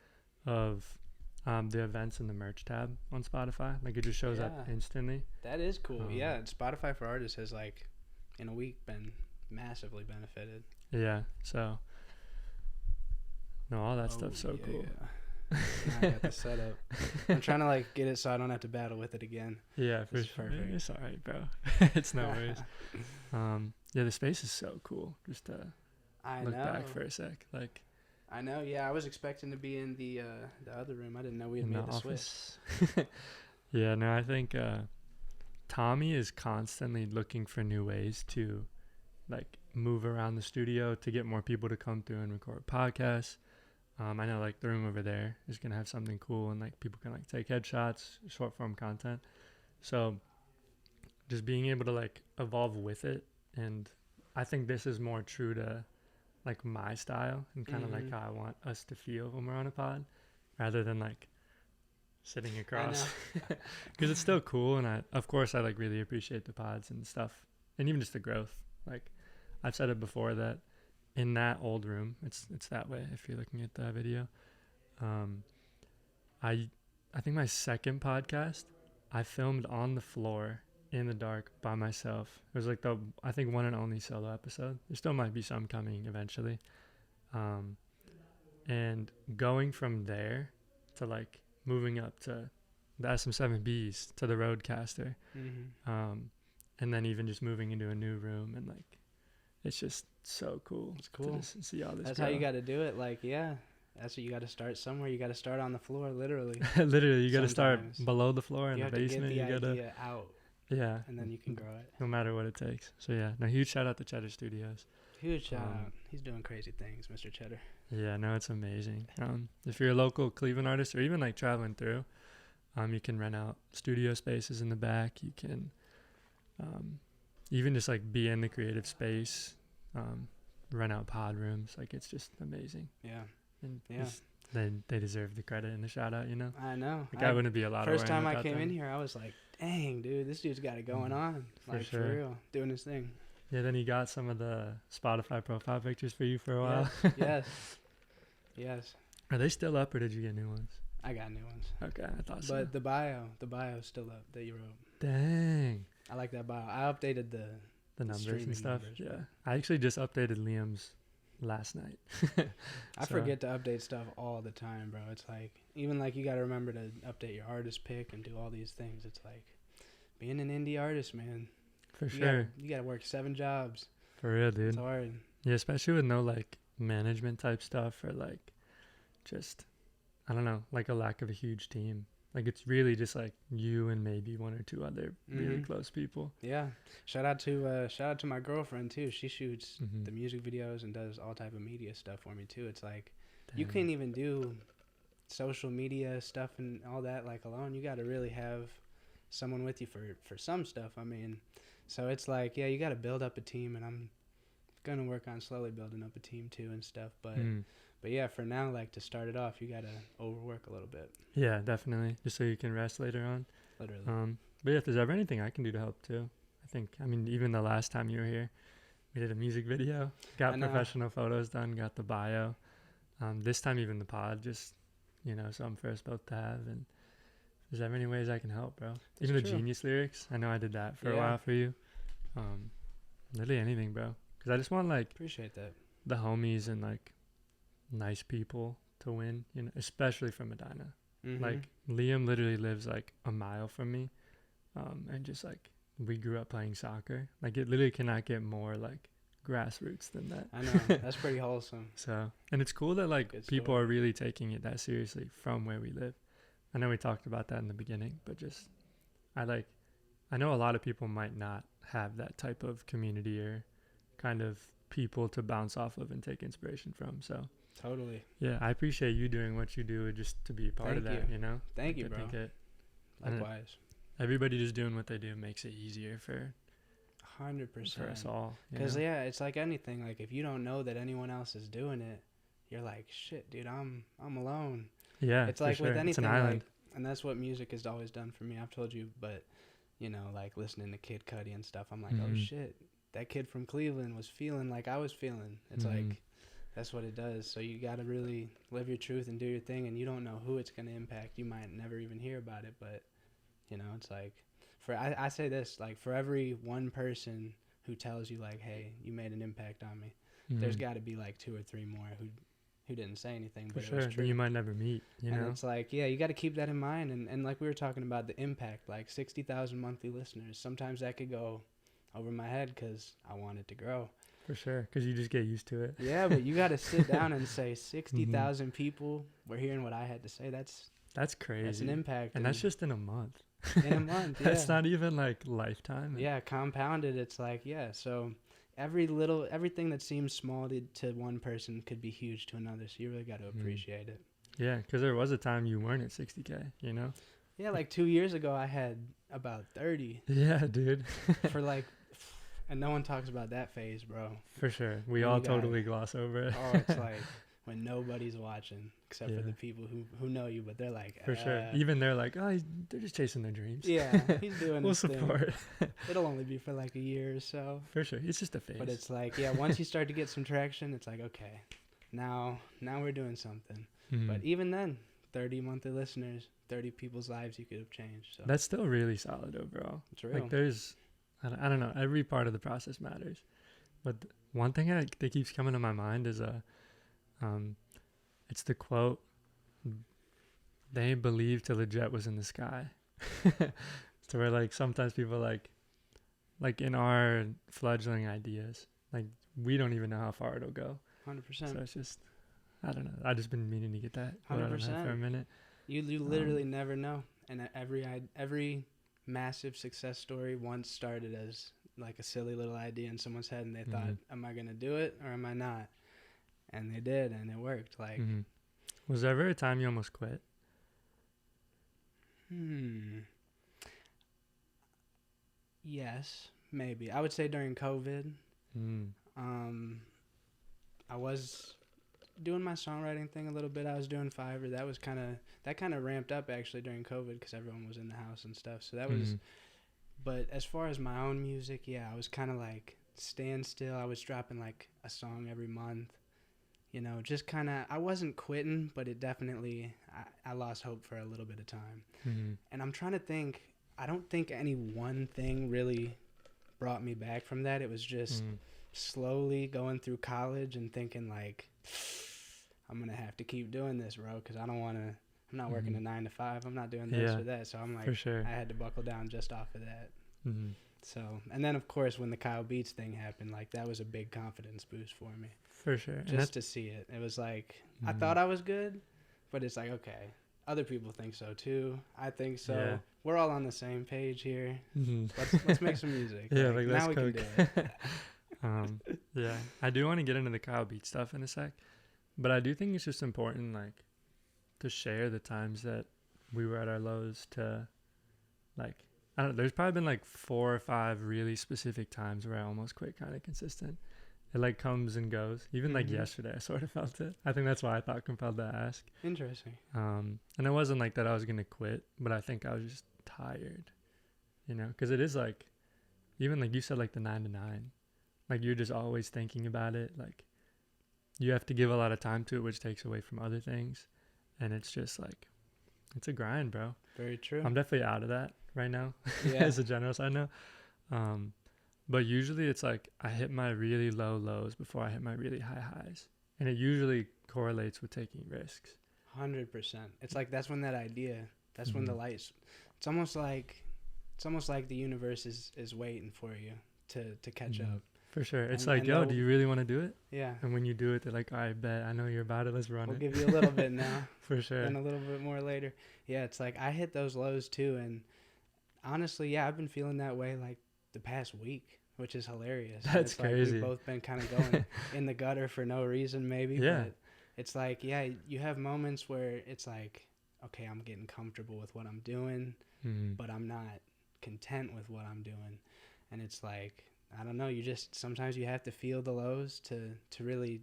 [SPEAKER 1] of the events in the merch tab on Spotify, like it just shows up instantly.
[SPEAKER 2] That is cool. Yeah, Spotify for Artists has like in a week been massively benefited.
[SPEAKER 1] Yeah, so no, all that stuff's so cool.
[SPEAKER 2] Yeah. I got the setup. I'm trying to like get it so I don't have to battle with it again.
[SPEAKER 1] Yeah, for sure.
[SPEAKER 2] Perfect.
[SPEAKER 1] It's all right, bro. It's no worries. Yeah, the space is so cool. Just to look back for a sec, like.
[SPEAKER 2] I know, yeah. I was expecting to be in the other room. I didn't know we had made the switch.
[SPEAKER 1] Yeah, no, I think Tommy is constantly looking for new ways to, like, move around the studio to get more people to come through and record podcasts. I know, like, the room over there is going to have something cool and, like, people can, like, take headshots, short-form content. So just being able to, like, evolve with it. And I think this is more true to like my style and kind of like how I want us to feel when we're on a pod rather than like sitting across because it's still cool. And I like really appreciate the pods and stuff and even just the growth. Like I've said it before that in that old room, it's that way. If you're looking at the video, I think my second podcast I filmed on the floor in the dark by myself. It was like I think one and only solo episode. There still might be some coming eventually. And going from there to like moving up to the SM7Bs to the Roadcaster. And then even just moving into a new room and like, it's just so cool.
[SPEAKER 2] It's cool.
[SPEAKER 1] To see all this.
[SPEAKER 2] That's how you got to do it. Like, yeah. That's what you got to start somewhere. You got to start on the floor, literally.
[SPEAKER 1] Literally, you got to start below the floor in the basement.
[SPEAKER 2] You have to get the idea out.
[SPEAKER 1] Yeah.
[SPEAKER 2] And then you can grow it.
[SPEAKER 1] No matter what it takes. So, yeah. No, huge shout out to Cheddar Studios.
[SPEAKER 2] Huge shout out. He's doing crazy things, Mr. Cheddar.
[SPEAKER 1] Yeah, no, it's amazing. If you're a local Cleveland artist or even, like, traveling through, you can rent out studio spaces in the back. You can even just, like, be in the creative space, rent out pod rooms. Like, it's just amazing.
[SPEAKER 2] Yeah.
[SPEAKER 1] And they deserve the credit and the shout out, you know?
[SPEAKER 2] I know.
[SPEAKER 1] Like, I wouldn't be a lot of
[SPEAKER 2] First time I
[SPEAKER 1] without
[SPEAKER 2] came in
[SPEAKER 1] them.
[SPEAKER 2] here, I was like, dang, dude, this dude's got it going on.
[SPEAKER 1] For
[SPEAKER 2] Like,
[SPEAKER 1] sure.
[SPEAKER 2] for real. Doing his thing.
[SPEAKER 1] Yeah, then he got some of the Spotify profile pictures for you for a while.
[SPEAKER 2] Yes. Yes. Yes.
[SPEAKER 1] Are they still up or did you get new ones?
[SPEAKER 2] I got new ones.
[SPEAKER 1] Okay, I thought so.
[SPEAKER 2] But the bio's still up that you wrote.
[SPEAKER 1] Dang.
[SPEAKER 2] I like that bio. I updated the
[SPEAKER 1] Numbers
[SPEAKER 2] streaming
[SPEAKER 1] and stuff.
[SPEAKER 2] numbers,
[SPEAKER 1] Yeah. I actually just updated Liam's last night.
[SPEAKER 2] I
[SPEAKER 1] So-
[SPEAKER 2] forget to update stuff all the time, bro. It's like, even like you got to remember to update your artist pick and do all these things. It's like being an indie artist, man.
[SPEAKER 1] For
[SPEAKER 2] You
[SPEAKER 1] sure.
[SPEAKER 2] you got to work 7 jobs.
[SPEAKER 1] For real, dude.
[SPEAKER 2] It's hard.
[SPEAKER 1] Yeah, especially with no like management type stuff or like just I don't know, like a lack of a huge team. Like it's really just like you and maybe one or two other really
[SPEAKER 2] Mhm.
[SPEAKER 1] close people.
[SPEAKER 2] Yeah. Shout out to my girlfriend too. She shoots
[SPEAKER 1] Mhm.
[SPEAKER 2] the music videos and does all type of media stuff for me too. It's like you
[SPEAKER 1] Dang.
[SPEAKER 2] can't even do social media stuff and all that like alone. You got to really have someone with you for some stuff. I mean, so it's like, yeah, you got to build up a team, and I'm gonna work on slowly building up a team too and stuff. But yeah, for now, like to start it off, you got to overwork a little bit,
[SPEAKER 1] Yeah, definitely. Just so you can rest later on.
[SPEAKER 2] literally.
[SPEAKER 1] But yeah, if there's ever anything I can do to help too, I mean, even the last time you were here, we did a music video, got
[SPEAKER 2] I know.
[SPEAKER 1] professional photos done, got the bio. This time even the pod, just, something for us both to have. And if there's ever any ways I can help, bro. Even the
[SPEAKER 2] true.
[SPEAKER 1] Genius lyrics, I know I did that for a
[SPEAKER 2] Yeah.
[SPEAKER 1] while for you. Literally anything, bro. Because I just want, like,
[SPEAKER 2] Appreciate that.
[SPEAKER 1] the homies and, like, nice people to win, especially from Medina.
[SPEAKER 2] Mm-hmm.
[SPEAKER 1] Like, Liam literally lives, like, a mile from me. And just, like, we grew up playing soccer. Like, it literally cannot get more, like, grassroots than that.
[SPEAKER 2] I know. That's pretty wholesome.
[SPEAKER 1] So, and it's cool that, like,
[SPEAKER 2] Good
[SPEAKER 1] people
[SPEAKER 2] story.
[SPEAKER 1] are really taking it that seriously from where we live. I know we talked about that in the beginning, but just, I know a lot of people might not have that type of community or kind of people to bounce off of and take inspiration from. So,
[SPEAKER 2] Totally.
[SPEAKER 1] yeah, I appreciate you doing what you do just to be a part of
[SPEAKER 2] Thank
[SPEAKER 1] that,
[SPEAKER 2] you. Thank you,
[SPEAKER 1] I
[SPEAKER 2] bro.
[SPEAKER 1] think and
[SPEAKER 2] Likewise.
[SPEAKER 1] everybody just doing what they do makes it easier for
[SPEAKER 2] 100%.
[SPEAKER 1] us all.
[SPEAKER 2] Because yeah, it's like anything. Like if you don't know that anyone else is doing it, you're like, shit, dude, I'm alone.
[SPEAKER 1] Yeah,
[SPEAKER 2] It's
[SPEAKER 1] for
[SPEAKER 2] like
[SPEAKER 1] sure.
[SPEAKER 2] with anything,
[SPEAKER 1] it's an island.
[SPEAKER 2] like, and that's what music has always done for me. I've told you, but like listening to Kid Cudi and stuff, I'm like, oh
[SPEAKER 1] Mhm.
[SPEAKER 2] shit, that kid from Cleveland was feeling like I was feeling. It's
[SPEAKER 1] Mhm.
[SPEAKER 2] like that's what it does. So you got to really live your truth and do your thing, and you don't know who it's gonna impact. You might never even hear about it, but it's like I say this, like for every one person who tells you like, hey, you made an impact on me, there's
[SPEAKER 1] Mhm.
[SPEAKER 2] got to be like 2 or 3 more who didn't say anything,
[SPEAKER 1] for
[SPEAKER 2] but it
[SPEAKER 1] sure
[SPEAKER 2] was
[SPEAKER 1] that
[SPEAKER 2] true.
[SPEAKER 1] you might never meet.
[SPEAKER 2] And it's like, yeah, you got to keep that in mind. And like we were talking about the impact, like 60,000 monthly listeners. Sometimes that could go over my head because I want it to grow.
[SPEAKER 1] For sure, because you just get used to it.
[SPEAKER 2] Yeah, but you got to sit down and say 60,000 people were hearing what I had to say. That's
[SPEAKER 1] crazy.
[SPEAKER 2] That's an impact.
[SPEAKER 1] And that's just in a month.
[SPEAKER 2] in a month. Yeah.
[SPEAKER 1] That's not even like lifetime.
[SPEAKER 2] Yeah, compounded. It's like, yeah. So everything that seems small to one person could be huge to another. So you really got to appreciate it.
[SPEAKER 1] Yeah, because there was a time you weren't at 60K,
[SPEAKER 2] Yeah, like 2 years ago, I had about 30
[SPEAKER 1] Yeah, dude.
[SPEAKER 2] for like, and no one talks about that phase, bro.
[SPEAKER 1] For sure. We
[SPEAKER 2] When
[SPEAKER 1] all
[SPEAKER 2] you got-
[SPEAKER 1] totally gloss over it.
[SPEAKER 2] Oh, it's like when nobody's watching except for
[SPEAKER 1] Yeah.
[SPEAKER 2] the people who know you, but they're like,
[SPEAKER 1] For sure. Even they're like, oh, they're just chasing their dreams.
[SPEAKER 2] yeah, he's doing
[SPEAKER 1] We'll
[SPEAKER 2] his thing.
[SPEAKER 1] support.
[SPEAKER 2] It'll only be for like a year or so.
[SPEAKER 1] For sure. It's just a phase.
[SPEAKER 2] But it's like, yeah, once you start to get some traction, it's like, okay, now we're doing something.
[SPEAKER 1] Mhm.
[SPEAKER 2] But even then, 30 monthly listeners, 30 people's lives you could have changed. So
[SPEAKER 1] That's still really solid overall.
[SPEAKER 2] it's real.
[SPEAKER 1] Like there's, I don't know, every part of the process matters. But one thing that keeps coming to my mind is it's the quote, they ain't believe till the jet was in the sky. So where like sometimes people like in our fledgling ideas, like we don't even know how far it'll go.
[SPEAKER 2] 100%.
[SPEAKER 1] So it's just, I don't know. I just been meaning to get that out of my head
[SPEAKER 2] 100%.
[SPEAKER 1] for a minute.
[SPEAKER 2] You literally never know. And every massive success story once started as like a silly little idea in someone's head, and they thought, am I going to do it or am I not? And they did, and it worked. Like,
[SPEAKER 1] Was there ever a time you almost quit?
[SPEAKER 2] Yes, maybe. I would say during COVID. I was doing my songwriting thing a little bit. I was doing Fiverr. That kind of ramped up actually during COVID because everyone was in the house and stuff. So that was. But as far as my own music, yeah, I was kind of like stand still. I was dropping like a song every month. You know, just kind of, I wasn't quitting, but it definitely, I lost hope for a little bit of time. And I'm trying to think, I don't think any one thing really brought me back from that. It was just slowly going through college and thinking like, I'm going to have to keep doing this, bro, because I don't want to, I'm not working a 9 to 5. I'm not doing this or that. So I'm like,
[SPEAKER 1] for sure.
[SPEAKER 2] I had to buckle down just off of that. So, and then of course when the Kyle Beats thing happened, like that was a big confidence boost for me.
[SPEAKER 1] For sure.
[SPEAKER 2] Just to see it. It was like, I thought I was good, but it's like, okay, other people think so too. I think so. Yeah. We're all on the same page here. Let's make some music.
[SPEAKER 1] Yeah, like
[SPEAKER 2] now we can do it.
[SPEAKER 1] Yeah, I do want to get into the Kyle Beat stuff in a sec, but I do think it's just important, like, to share the times that we were at our lows to, like, I don't know, there's probably been like 4 or 5 really specific times where I almost quit kind of consistent. It like comes and goes. Even like yesterday, I sort of felt it. I think that's why I thought compelled to ask.
[SPEAKER 2] Interesting.
[SPEAKER 1] And it wasn't like that I was going to quit, but I think I was just tired, you know, because it is like, even like you said, like the 9 to 9, like you're just always thinking about it. Like you have to give a lot of time to it, which takes away from other things. And it's just like, it's a grind, bro.
[SPEAKER 2] Very true.
[SPEAKER 1] I'm definitely out of that right now.
[SPEAKER 2] Yeah.
[SPEAKER 1] As a general side note. But usually it's like I hit my really low lows before I hit my really high highs. And it usually correlates with taking risks.
[SPEAKER 2] 100%. It's like that's when that idea, that's when the lights, it's almost like the universe is waiting for you to catch up.
[SPEAKER 1] For sure. It's like, yo, do you really want to do it?
[SPEAKER 2] Yeah.
[SPEAKER 1] And when you do it, they're like, all right, bet. I know you're about it. Let's run
[SPEAKER 2] We'll
[SPEAKER 1] it.
[SPEAKER 2] give you a little bit now.
[SPEAKER 1] For sure.
[SPEAKER 2] And a little bit more later. Yeah, it's like I hit those lows too. And honestly, yeah, I've been feeling that way like the past week, which is hilarious.
[SPEAKER 1] That's crazy.
[SPEAKER 2] Like we've both been kind of going in the gutter for no reason maybe.
[SPEAKER 1] Yeah.
[SPEAKER 2] But it's like, yeah, you have moments where it's like, okay, I'm getting comfortable with what I'm doing, but I'm not content with what I'm doing. And it's like, I don't know, you just, sometimes you have to feel the lows to really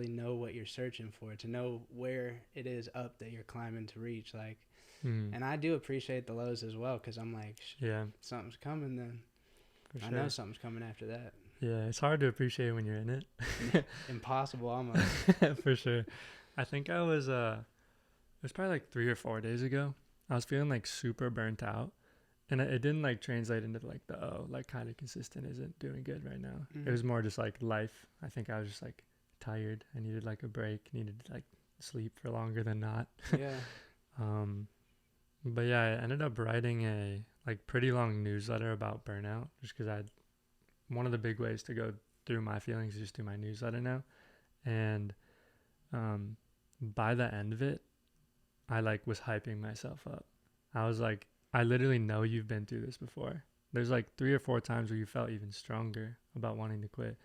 [SPEAKER 2] know what you're searching for, to know where it is up that you're climbing to reach. Like, and I do appreciate the lows as well, because I'm like, yeah, something's coming then. For sure. I know something's coming after that.
[SPEAKER 1] Yeah, it's hard to appreciate when you're in it.
[SPEAKER 2] Impossible almost.
[SPEAKER 1] For sure. I think I was, it was probably like 3 or 4 days ago. I was feeling like super burnt out. And it didn't like translate into like like kind of consistent isn't doing good right now. It was more just like life. I think I was just like tired. I needed like a break, needed to like sleep for longer than not.
[SPEAKER 2] Yeah.
[SPEAKER 1] But yeah, I ended up writing a like pretty long newsletter about burnout just because one of the big ways to go through my feelings is just do my newsletter now. And by the end of it, I like was hyping myself up. I was like, I literally know you've been through this before. There's like 3 or 4 times where you felt even stronger about wanting to quit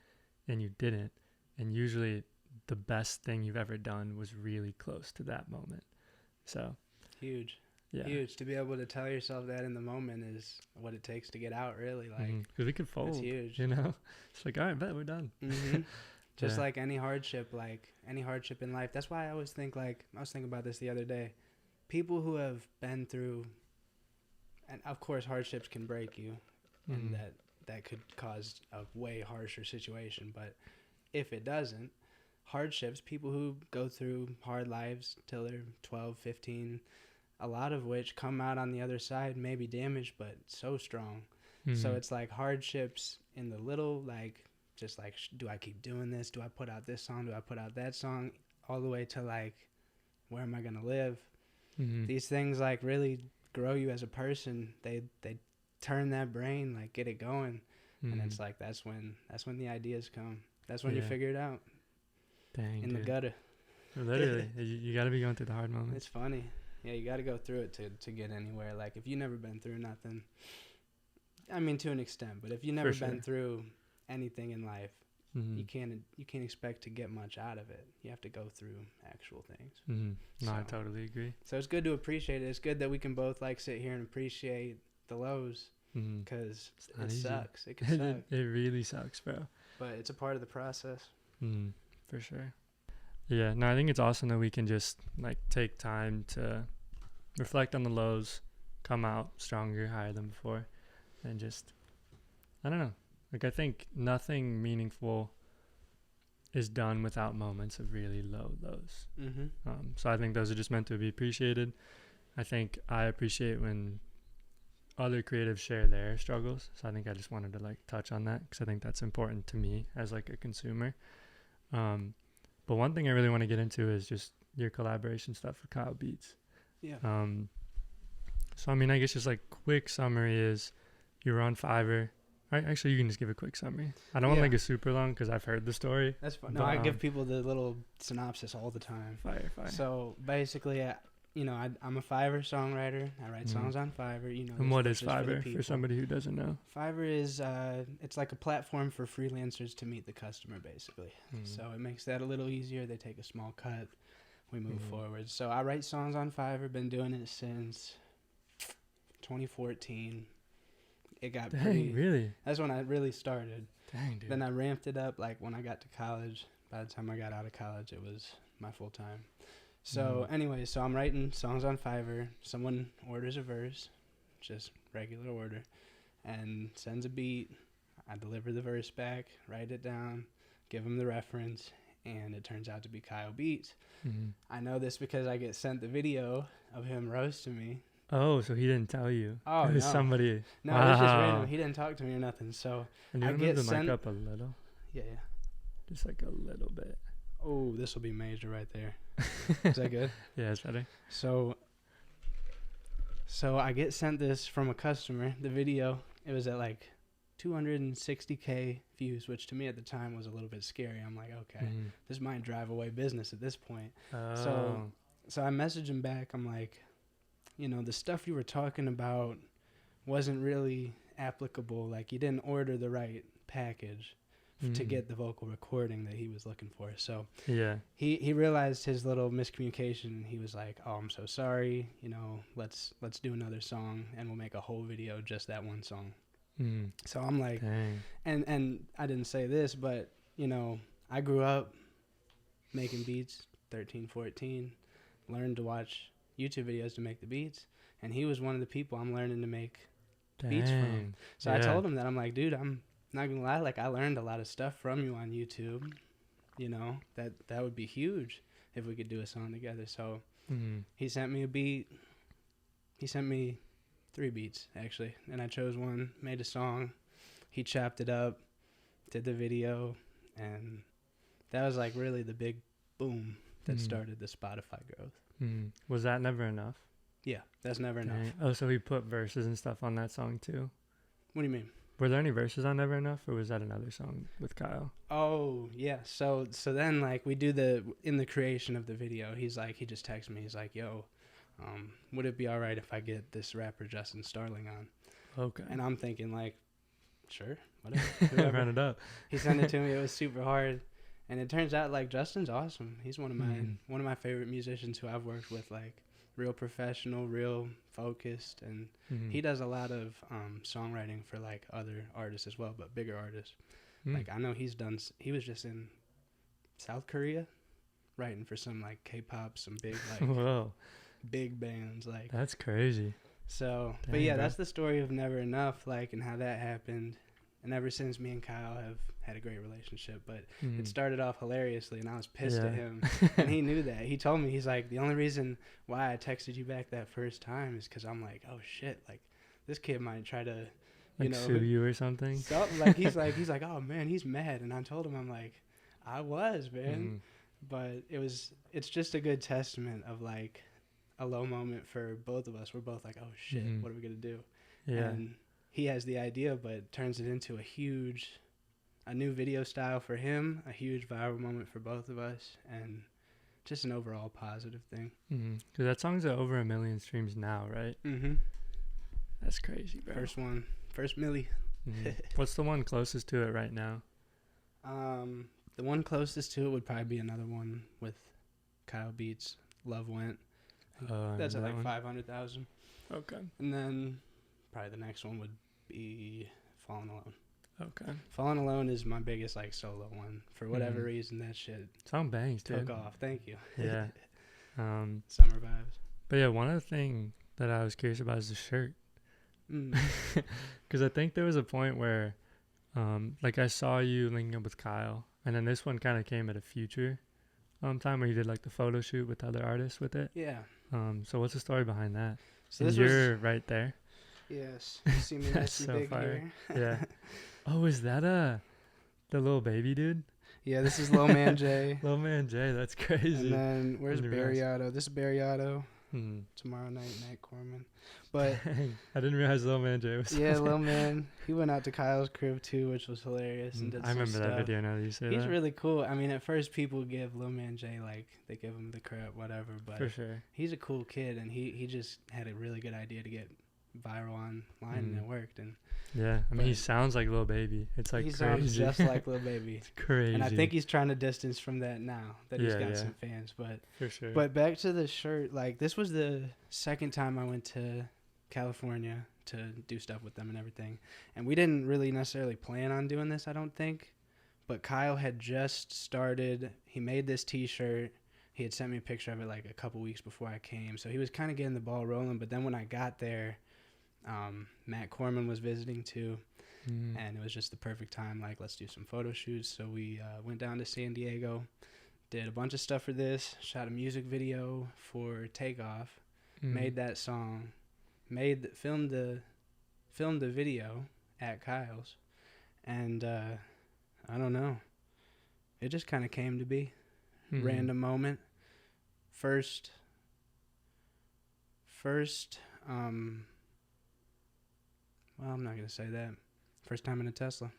[SPEAKER 1] and you didn't. And usually the best thing you've ever done was really close to that moment. So
[SPEAKER 2] huge.
[SPEAKER 1] Yeah.
[SPEAKER 2] Huge. To be able to tell yourself that in the moment is what it takes to get out, really. Like,
[SPEAKER 1] because we could fold.
[SPEAKER 2] It's huge.
[SPEAKER 1] You know? It's like, all right, bet we're done.
[SPEAKER 2] Just like any hardship in life. That's why I always think, like, I was thinking about this the other day. People who have been through, and of course hardships can break you, and that could cause a way harsher situation. But if it doesn't, hardships, people who go through hard lives till they're 12, 15, a lot of which come out on the other side maybe damaged, but so strong. So it's like hardships in the little, like, just like, do I keep doing this? Do I put out this song? Do I put out that song? All the way to like, where am I going to live? These things like really grow you as a person. They turn that brain, like get it going. And it's like, that's when the ideas come. That's when you figure it out.
[SPEAKER 1] Dang,
[SPEAKER 2] in the gutter.
[SPEAKER 1] Literally. You got to be going through the hard moments.
[SPEAKER 2] It's funny. Yeah, you got to go through it to get anywhere. Like, if you've never been through nothing, I mean, to an extent, but if you've never been through anything in life, you can't expect to get much out of it. You have to go through actual things.
[SPEAKER 1] No, I totally agree.
[SPEAKER 2] So it's good to appreciate it. It's good that we can both like sit here and appreciate the lows, because it sucks. It can suck.
[SPEAKER 1] It really sucks, bro.
[SPEAKER 2] But it's a part of the process.
[SPEAKER 1] For sure. Yeah, no, I think it's awesome that we can just like take time to reflect on the lows, come out stronger, higher than before, and just, I don't know. Like, I think nothing meaningful is done without moments of really low lows.
[SPEAKER 2] Mm-hmm.
[SPEAKER 1] So I think those are just meant to be appreciated. I think I appreciate when other creatives share their struggles. So I think I just wanted to like touch on that because I think that's important to me as like a consumer. But one thing I really want to get into is just your collaboration stuff with Kyle Beats.
[SPEAKER 2] Yeah.
[SPEAKER 1] So I mean, I guess just like quick summary is you were on Fiverr. Actually, you can just give a quick summary. I don't want
[SPEAKER 2] Yeah.
[SPEAKER 1] like a super long because I've heard the story.
[SPEAKER 2] That's fine. No,
[SPEAKER 1] But,
[SPEAKER 2] I give people the little synopsis all the time.
[SPEAKER 1] Fire.
[SPEAKER 2] So basically, I'm a Fiverr songwriter. I write songs on Fiverr. You know.
[SPEAKER 1] And what is
[SPEAKER 2] this for the
[SPEAKER 1] Fiverr for somebody who doesn't know?
[SPEAKER 2] Fiverr is it's like a platform for freelancers to meet the customer, basically. So it makes that a little easier. They take a small cut. We move forward. So I write songs on Fiverr. Been doing it since 2014. It got
[SPEAKER 1] Dang, really?
[SPEAKER 2] That's when I really started.
[SPEAKER 1] Dang, dude.
[SPEAKER 2] Then I ramped it up like when I got to college. By the time I got out of college, it was my full time. So anyway, so I'm writing songs on Fiverr. Someone orders a verse, just regular order, and sends a beat. I deliver the verse back, write it down, give them the reference, and it turns out to be Kyle Beats. I know this because I get sent the video of him roasting me.
[SPEAKER 1] Oh, so he didn't tell you?
[SPEAKER 2] Oh,
[SPEAKER 1] it was
[SPEAKER 2] no.
[SPEAKER 1] somebody.
[SPEAKER 2] No, it was just random. He didn't talk to me or nothing. So
[SPEAKER 1] And you
[SPEAKER 2] I
[SPEAKER 1] want
[SPEAKER 2] get
[SPEAKER 1] to
[SPEAKER 2] sent.
[SPEAKER 1] mic up a little?
[SPEAKER 2] Yeah.
[SPEAKER 1] Just like a little bit.
[SPEAKER 2] Oh, this will be major right there. Is that good?
[SPEAKER 1] Yeah, it's better.
[SPEAKER 2] So I get sent this from a customer. The video, it was at like 260K views, which to me at the time was a little bit scary. I'm like, okay, this might drive away business at this point.
[SPEAKER 1] Oh.
[SPEAKER 2] So I message him back. I'm like, the stuff you were talking about wasn't really applicable. Like, you didn't order the right package to get the vocal recording that he was looking for. So
[SPEAKER 1] yeah,
[SPEAKER 2] he realized his little miscommunication, and he was like, oh, I'm so sorry. Let's do another song, and we'll make a whole video just that one song. So I'm like,
[SPEAKER 1] dang.
[SPEAKER 2] and I didn't say this, but I grew up making beats 13, 14, learned to watch YouTube videos to make the beats, and he was one of the people I'm learning to make beats from. So I told him that. I'm like, dude, I'm not gonna lie, like, I learned a lot of stuff from you on YouTube. That would be huge if we could do a song together. So he sent me a beat. He sent me 3 beats, actually, and I chose one, made a song. He chopped it up, did the video, and that was like really the big boom that started the Spotify growth.
[SPEAKER 1] Was that never enough?
[SPEAKER 2] Yeah, that's never enough.
[SPEAKER 1] Oh, so he put verses and stuff on that song too?
[SPEAKER 2] What do you mean?
[SPEAKER 1] Were there any verses on Never Enough, or was that another song with Kyle?
[SPEAKER 2] Oh, yeah. So then, like, we do in the creation of the video, he just texted me. He's like, yo, would it be all right if I get this rapper Justin Starling on?
[SPEAKER 1] Okay.
[SPEAKER 2] And I'm thinking, like, sure, whatever.
[SPEAKER 1] Run it up.
[SPEAKER 2] He sent it to me. It was super hard. And it turns out, like, Justin's awesome. He's one of my favorite musicians who I've worked with, like, real professional, real focused, and he does a lot of songwriting for like other artists as well, but bigger artists. Like, I know he was just in South Korea writing for some like K-pop, some big like
[SPEAKER 1] Whoa,
[SPEAKER 2] big bands, like,
[SPEAKER 1] that's crazy.
[SPEAKER 2] So
[SPEAKER 1] Dang,
[SPEAKER 2] but yeah,
[SPEAKER 1] bro.
[SPEAKER 2] That's the story of Never Enough, like, and how that happened. And ever since, me and Kyle have had a great relationship, but it started off hilariously, and I was pissed at him, and he knew that. He told me, he's like, the only reason why I texted you back that first time is because I'm like, oh shit, like, this kid might try to,
[SPEAKER 1] sue you or something.
[SPEAKER 2] Something like he's like, oh man, he's mad, and I told him, I'm like, I was, man, but it's just a good testament of like a low moment for both of us. We're both like, oh shit, what are we gonna do?
[SPEAKER 1] Yeah.
[SPEAKER 2] And he has the idea, but turns it into a new video style for him, a huge viral moment for both of us, and just an overall positive thing.
[SPEAKER 1] Because that song's at over 1 million streams now, right? That's crazy, bro.
[SPEAKER 2] First milli.
[SPEAKER 1] What's the one closest to it right now?
[SPEAKER 2] The one closest to it would probably be another one with Kyle Beats, Love Went. That's at like 500,000.
[SPEAKER 1] Okay.
[SPEAKER 2] And then probably the next one would be Falling Alone.
[SPEAKER 1] Okay.
[SPEAKER 2] Falling Alone is my biggest like solo one. For whatever reason, that shit
[SPEAKER 1] Song bangs,
[SPEAKER 2] took
[SPEAKER 1] dude.
[SPEAKER 2] off. Thank you.
[SPEAKER 1] Yeah.
[SPEAKER 2] Summer vibes.
[SPEAKER 1] But yeah, one other thing that I was curious about is the shirt.
[SPEAKER 2] Mm.
[SPEAKER 1] Because I think there was a point where, like I saw you linking up with Kyle, and then this one kind of came at a future time where you did like the photo shoot with other artists with it.
[SPEAKER 2] Yeah.
[SPEAKER 1] So what's the story behind that?
[SPEAKER 2] So
[SPEAKER 1] and
[SPEAKER 2] this
[SPEAKER 1] you're
[SPEAKER 2] was
[SPEAKER 1] right there.
[SPEAKER 2] yes. You see me nice and
[SPEAKER 1] so
[SPEAKER 2] big
[SPEAKER 1] fire.
[SPEAKER 2] here.
[SPEAKER 1] Yeah. Oh, is that the little baby dude?
[SPEAKER 2] Yeah, this is Lil Man Jay.
[SPEAKER 1] Lil Man Jay, that's crazy.
[SPEAKER 2] And then where's
[SPEAKER 1] Didn't realize.
[SPEAKER 2] Barry This is Barry
[SPEAKER 1] Hmm.
[SPEAKER 2] Tomorrow night, Matt Corman. But
[SPEAKER 1] Dang, I didn't realize Lil Man Jay was.
[SPEAKER 2] yeah, Lil Man. He went out to Kyle's crib too, which was hilarious. And did
[SPEAKER 1] I remember
[SPEAKER 2] some
[SPEAKER 1] that
[SPEAKER 2] stuff.
[SPEAKER 1] video now that you say
[SPEAKER 2] He's
[SPEAKER 1] that.
[SPEAKER 2] really cool. I mean, at first people give Lil Man Jay like they give him the crap, whatever. But
[SPEAKER 1] For sure.
[SPEAKER 2] he's a cool kid, and he just had a really good idea to get viral online, and it worked. And
[SPEAKER 1] Yeah, I mean,
[SPEAKER 2] but
[SPEAKER 1] he sounds like Lil Baby. It's like
[SPEAKER 2] he
[SPEAKER 1] crazy.
[SPEAKER 2] sounds just like Lil Baby.
[SPEAKER 1] It's crazy.
[SPEAKER 2] And I think he's trying to distance from that now that he's
[SPEAKER 1] Yeah,
[SPEAKER 2] got
[SPEAKER 1] yeah.
[SPEAKER 2] some fans. But
[SPEAKER 1] for sure.
[SPEAKER 2] But back to the shirt, like this was the second time I went to California to do stuff with them and everything. And we didn't really necessarily plan on doing this, I don't think. But Kyle had just started, he made this t-shirt. He had sent me a picture of it like a couple weeks before I came. So he was kind of getting the ball rolling. But then when I got there, Matt Corman was visiting too. And it was just the perfect time, like, let's do some photo shoots. So we went down to San Diego, did a bunch of stuff for this, shot a music video for Takeoff, made that song, filmed the video at Kyle's, and I don't know, it just kind of came to be. Random moment. First, well, I'm not gonna say that. First time in a Tesla.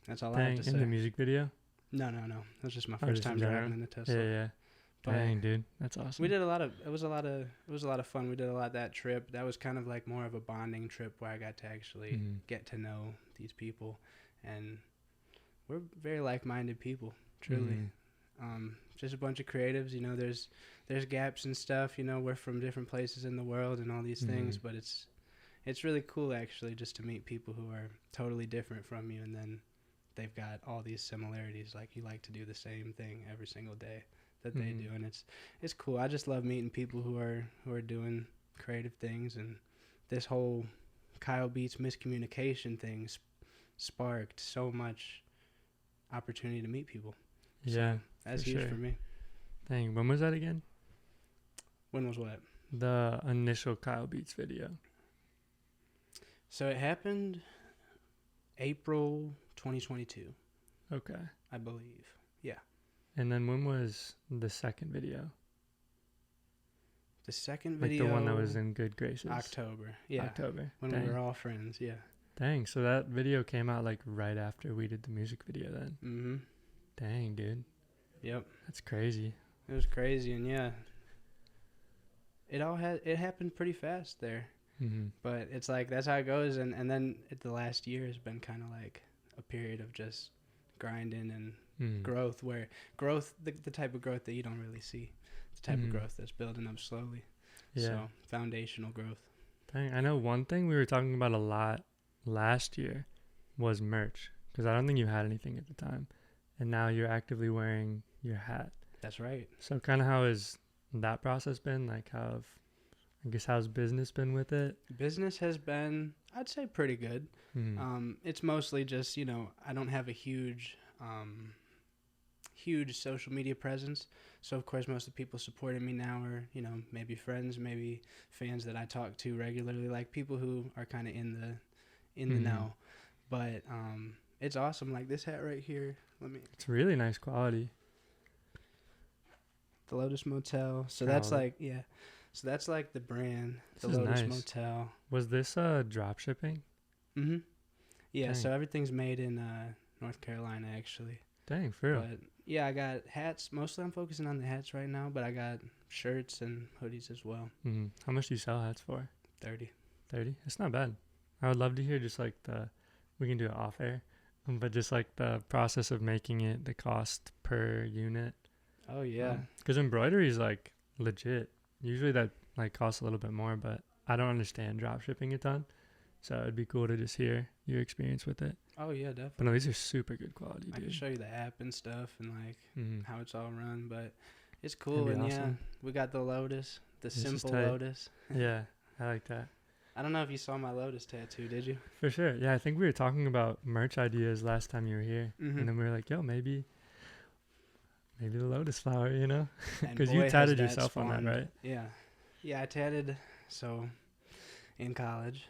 [SPEAKER 2] That's all I have to say.
[SPEAKER 1] In the music video?
[SPEAKER 2] No. That was just my first time driving in a Tesla.
[SPEAKER 1] Yeah.
[SPEAKER 2] But
[SPEAKER 1] dang, dude, that's awesome.
[SPEAKER 2] we did a lot of. It was a lot of fun. We did a lot that trip. That was kind of like more of a bonding trip where I got to actually get to know these people, and we're very like-minded people, truly. Just a bunch of creatives. You know, there's gaps and stuff. You know, we're from different places in the world and all these things, but it's really cool actually just to meet people who are totally different from you, and then they've got all these similarities. Like you like to do the same thing every single day that they do, and it's cool. I just love meeting people who are doing creative things, and this whole Kyle Beats miscommunication thing sparked so much opportunity to meet people.
[SPEAKER 1] Yeah,
[SPEAKER 2] so that's huge for me.
[SPEAKER 1] Dang, when was that again?
[SPEAKER 2] When was what?
[SPEAKER 1] The initial Kyle Beats video.
[SPEAKER 2] So it happened April 2022.
[SPEAKER 1] Okay.
[SPEAKER 2] I believe. Yeah.
[SPEAKER 1] And then when was the second video?
[SPEAKER 2] The second video.
[SPEAKER 1] Like the one that was in Good Graces.
[SPEAKER 2] October. Yeah.
[SPEAKER 1] October.
[SPEAKER 2] When
[SPEAKER 1] Dang.
[SPEAKER 2] we were all friends. Yeah.
[SPEAKER 1] Dang. So that video came out like right after we did the music video then.
[SPEAKER 2] Mm-hmm.
[SPEAKER 1] Dang, dude.
[SPEAKER 2] Yep.
[SPEAKER 1] That's crazy.
[SPEAKER 2] It was crazy, and yeah. It happened pretty fast there. But it's like that's how it goes, and then the last year has been kind of like a period of just grinding and growth, where the type of growth that you don't really see, the type of growth that's building up slowly.
[SPEAKER 1] Yeah.
[SPEAKER 2] So foundational growth.
[SPEAKER 1] Dang, I know one thing we were talking about a lot last year was merch, because I don't think you had anything at the time, and now you're actively wearing your hat.
[SPEAKER 2] That's right.
[SPEAKER 1] So kind of how has that process been? Like how's business been with it?
[SPEAKER 2] Business has been, I'd say, pretty good. It's mostly just, you know, I don't have a huge social media presence. So, of course, most of the people supporting me now are, you know, maybe friends, maybe fans that I talk to regularly, like people who are kind of in the know. But it's awesome. Like this hat right here.
[SPEAKER 1] It's really nice quality.
[SPEAKER 2] The Lotus Motel. So that's like, yeah. So that's like the brand, the Lotus Motel.
[SPEAKER 1] Was this drop shipping?
[SPEAKER 2] Mm-hmm. Yeah,
[SPEAKER 1] Dang.
[SPEAKER 2] so everything's made in North Carolina, actually.
[SPEAKER 1] Dang, for real.
[SPEAKER 2] But yeah, I got hats. Mostly I'm focusing on the hats right now, but I got shirts and hoodies as well.
[SPEAKER 1] How much do you sell hats for?
[SPEAKER 2] 30.
[SPEAKER 1] 30? It's not bad. I would love to hear just like we can do it off air, but just like the process of making it, the cost per unit.
[SPEAKER 2] Oh, yeah.
[SPEAKER 1] Because embroidery is like legit. Usually that like costs a little bit more, but I don't understand drop shipping a ton. So it'd be cool to just hear your experience with it.
[SPEAKER 2] Oh yeah,
[SPEAKER 1] But no,
[SPEAKER 2] definitely.
[SPEAKER 1] these are super good quality,
[SPEAKER 2] I can
[SPEAKER 1] dude.
[SPEAKER 2] show you the app and stuff and like
[SPEAKER 1] Mm-hmm.
[SPEAKER 2] how it's all run, but it's
[SPEAKER 1] That'd
[SPEAKER 2] cool.
[SPEAKER 1] be
[SPEAKER 2] And yeah,
[SPEAKER 1] awesome.
[SPEAKER 2] we got the Lotus, the
[SPEAKER 1] This is
[SPEAKER 2] simple
[SPEAKER 1] tight.
[SPEAKER 2] Lotus.
[SPEAKER 1] Yeah, I like that.
[SPEAKER 2] I don't know if you saw my Lotus tattoo, did you?
[SPEAKER 1] For sure. Yeah, I think we were talking about merch ideas last time you were here.
[SPEAKER 2] Mm-hmm.
[SPEAKER 1] And then we were like, yo, maybe the lotus flower, you know?
[SPEAKER 2] And
[SPEAKER 1] Because you
[SPEAKER 2] boy, has
[SPEAKER 1] tatted
[SPEAKER 2] that
[SPEAKER 1] yourself on that,
[SPEAKER 2] spawned.
[SPEAKER 1] right?
[SPEAKER 2] Yeah, yeah. I tatted. So in college,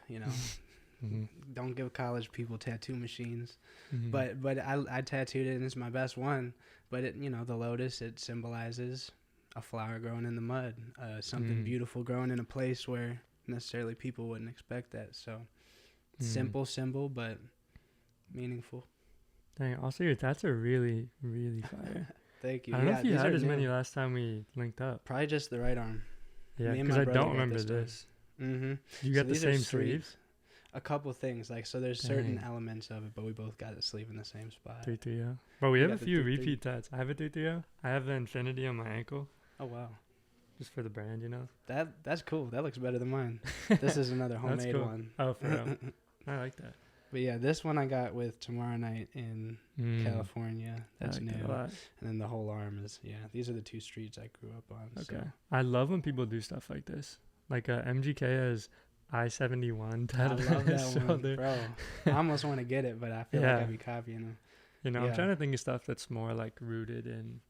[SPEAKER 1] Mm-hmm.
[SPEAKER 2] don't give college people tattoo machines.
[SPEAKER 1] Mm-hmm.
[SPEAKER 2] But I tattooed it and it's my best one. But the lotus, it symbolizes a flower growing in the mud, something
[SPEAKER 1] Mm.
[SPEAKER 2] beautiful growing in a place where necessarily people wouldn't expect that. So
[SPEAKER 1] Mm.
[SPEAKER 2] simple symbol, but meaningful.
[SPEAKER 1] Dang, also your tats are really, really fire.
[SPEAKER 2] Thank you.
[SPEAKER 1] I don't know
[SPEAKER 2] Yeah,
[SPEAKER 1] if you
[SPEAKER 2] these
[SPEAKER 1] had
[SPEAKER 2] are
[SPEAKER 1] as many
[SPEAKER 2] new.
[SPEAKER 1] last time we linked up.
[SPEAKER 2] Probably just the right arm.
[SPEAKER 1] Yeah,
[SPEAKER 2] Me and
[SPEAKER 1] because
[SPEAKER 2] my
[SPEAKER 1] I
[SPEAKER 2] brother
[SPEAKER 1] don't
[SPEAKER 2] got
[SPEAKER 1] remember
[SPEAKER 2] this done.
[SPEAKER 1] this.
[SPEAKER 2] Mm-hmm.
[SPEAKER 1] You
[SPEAKER 2] So
[SPEAKER 1] got the
[SPEAKER 2] these are
[SPEAKER 1] same
[SPEAKER 2] streaks.
[SPEAKER 1] sleeve?
[SPEAKER 2] A couple things so there's certain
[SPEAKER 1] Dang.
[SPEAKER 2] elements of it, but we both got the sleeve in the same spot.
[SPEAKER 1] 330. But we
[SPEAKER 2] We
[SPEAKER 1] have a
[SPEAKER 2] got the
[SPEAKER 1] few
[SPEAKER 2] 330.
[SPEAKER 1] repeat tats. I have a 330. I have the infinity on my ankle,
[SPEAKER 2] Oh wow,
[SPEAKER 1] just for the brand, you know?
[SPEAKER 2] that's cool. That looks better than mine. This is another
[SPEAKER 1] That's
[SPEAKER 2] homemade
[SPEAKER 1] cool.
[SPEAKER 2] one.
[SPEAKER 1] Oh, for real. I like that.
[SPEAKER 2] But yeah, this one I got with Tomorrow Night in California. That's
[SPEAKER 1] I like
[SPEAKER 2] new.
[SPEAKER 1] that a lot.
[SPEAKER 2] And then the whole arm is these are the two streets I grew up on.
[SPEAKER 1] Okay.
[SPEAKER 2] So.
[SPEAKER 1] I love when people do stuff like this. Like MGK has I-71
[SPEAKER 2] I
[SPEAKER 1] tatted on
[SPEAKER 2] love
[SPEAKER 1] his
[SPEAKER 2] that one,
[SPEAKER 1] shoulder.
[SPEAKER 2] bro. I almost want to get it, but I feel like I'd be copying him.
[SPEAKER 1] You know,
[SPEAKER 2] Yeah.
[SPEAKER 1] I'm trying to think of stuff that's more like rooted in,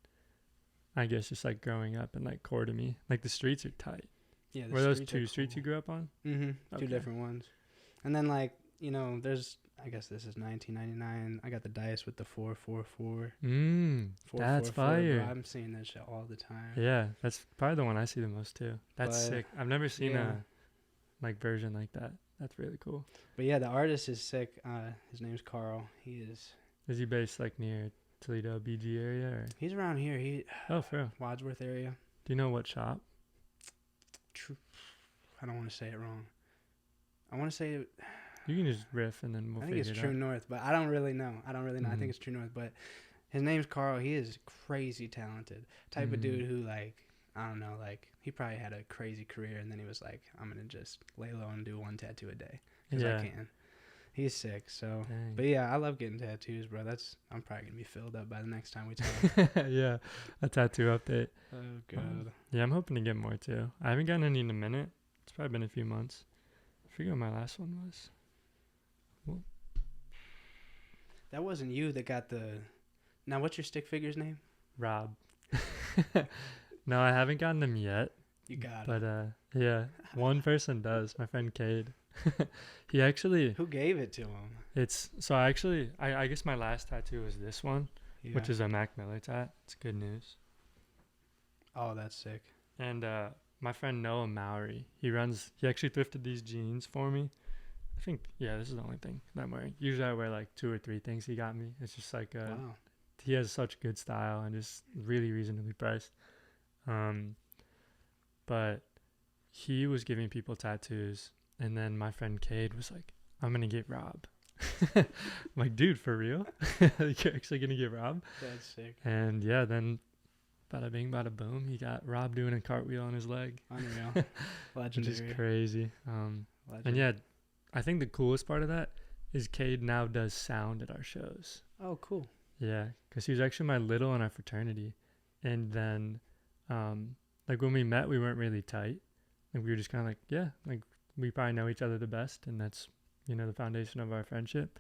[SPEAKER 1] I guess, just like growing up and like core to me. Like the streets are tight.
[SPEAKER 2] Yeah, the
[SPEAKER 1] Were those
[SPEAKER 2] streets
[SPEAKER 1] two
[SPEAKER 2] are
[SPEAKER 1] streets you
[SPEAKER 2] cool.
[SPEAKER 1] grew up on?
[SPEAKER 2] Mm-hmm.
[SPEAKER 1] Okay.
[SPEAKER 2] Two different ones. And then there's I guess this is 1999. I got the dice with the 444.
[SPEAKER 1] That's
[SPEAKER 2] 444,
[SPEAKER 1] fire.
[SPEAKER 2] bro. I'm seeing that shit all the time.
[SPEAKER 1] Yeah, that's probably the one I see the most too. That's
[SPEAKER 2] But,
[SPEAKER 1] sick. I've never seen
[SPEAKER 2] yeah.
[SPEAKER 1] a like version like that. That's really cool.
[SPEAKER 2] But yeah, the artist is sick. His name's Carl.
[SPEAKER 1] Is he based like near Toledo, BG area? Or?
[SPEAKER 2] He's around here.
[SPEAKER 1] Oh, for real.
[SPEAKER 2] Wadsworth area.
[SPEAKER 1] Do you know what shop?
[SPEAKER 2] I don't want to say it wrong. I want to say it.
[SPEAKER 1] You can just riff and then we'll
[SPEAKER 2] I think
[SPEAKER 1] figure
[SPEAKER 2] it's
[SPEAKER 1] it
[SPEAKER 2] out.
[SPEAKER 1] out.
[SPEAKER 2] True North, but I don't really know. I
[SPEAKER 1] Mhm.
[SPEAKER 2] think it's True North, but his name's Carl. He is crazy talented. Type of dude who I don't know, he probably had a crazy career and then he was like, I'm gonna just lay low and do one tattoo a day because I can. He's sick. So,
[SPEAKER 1] Dang.
[SPEAKER 2] but yeah, I love getting tattoos, bro. I'm probably gonna be filled up by the next time we talk.
[SPEAKER 1] Yeah, a tattoo update.
[SPEAKER 2] Oh god.
[SPEAKER 1] Yeah, I'm hoping to get more too. I haven't gotten any in a minute. It's probably been a few months. I forget what my last one was.
[SPEAKER 2] That wasn't you that got the. Now, what's your stick figure's name?
[SPEAKER 1] Rob. No, I haven't gotten them yet.
[SPEAKER 2] You got it.
[SPEAKER 1] But yeah, one person does. My friend Cade. He actually.
[SPEAKER 2] Who gave it to him?
[SPEAKER 1] I guess my last tattoo was this one,
[SPEAKER 2] Yeah.
[SPEAKER 1] which is a Mac Miller tat. It's good news.
[SPEAKER 2] Oh, that's sick.
[SPEAKER 1] And my friend Noah Mowry, he actually thrifted these jeans for me. I think, yeah, this is the only thing that I'm wearing. Usually I wear like 2 or 3 things he got me. It's just like,
[SPEAKER 2] Wow.
[SPEAKER 1] he has such good style and just really reasonably priced. But he was giving people tattoos, and then my friend Cade was like, I'm going to get Rob. I'm like, dude, for real? You're actually going to get Rob?
[SPEAKER 2] That's sick.
[SPEAKER 1] And yeah, then bada bing, bada boom, he got Rob doing a cartwheel on his leg.
[SPEAKER 2] Unreal.
[SPEAKER 1] Which
[SPEAKER 2] Legendary.
[SPEAKER 1] is crazy. And
[SPEAKER 2] Legend.
[SPEAKER 1] yeah, I think the coolest part of that is Cade now does sound at our shows.
[SPEAKER 2] Oh, cool.
[SPEAKER 1] Yeah, because he was actually my little in our fraternity. And then, like when we met, we weren't really tight. Like we were just kind of like, yeah, like we probably know each other the best. And that's, the foundation of our friendship.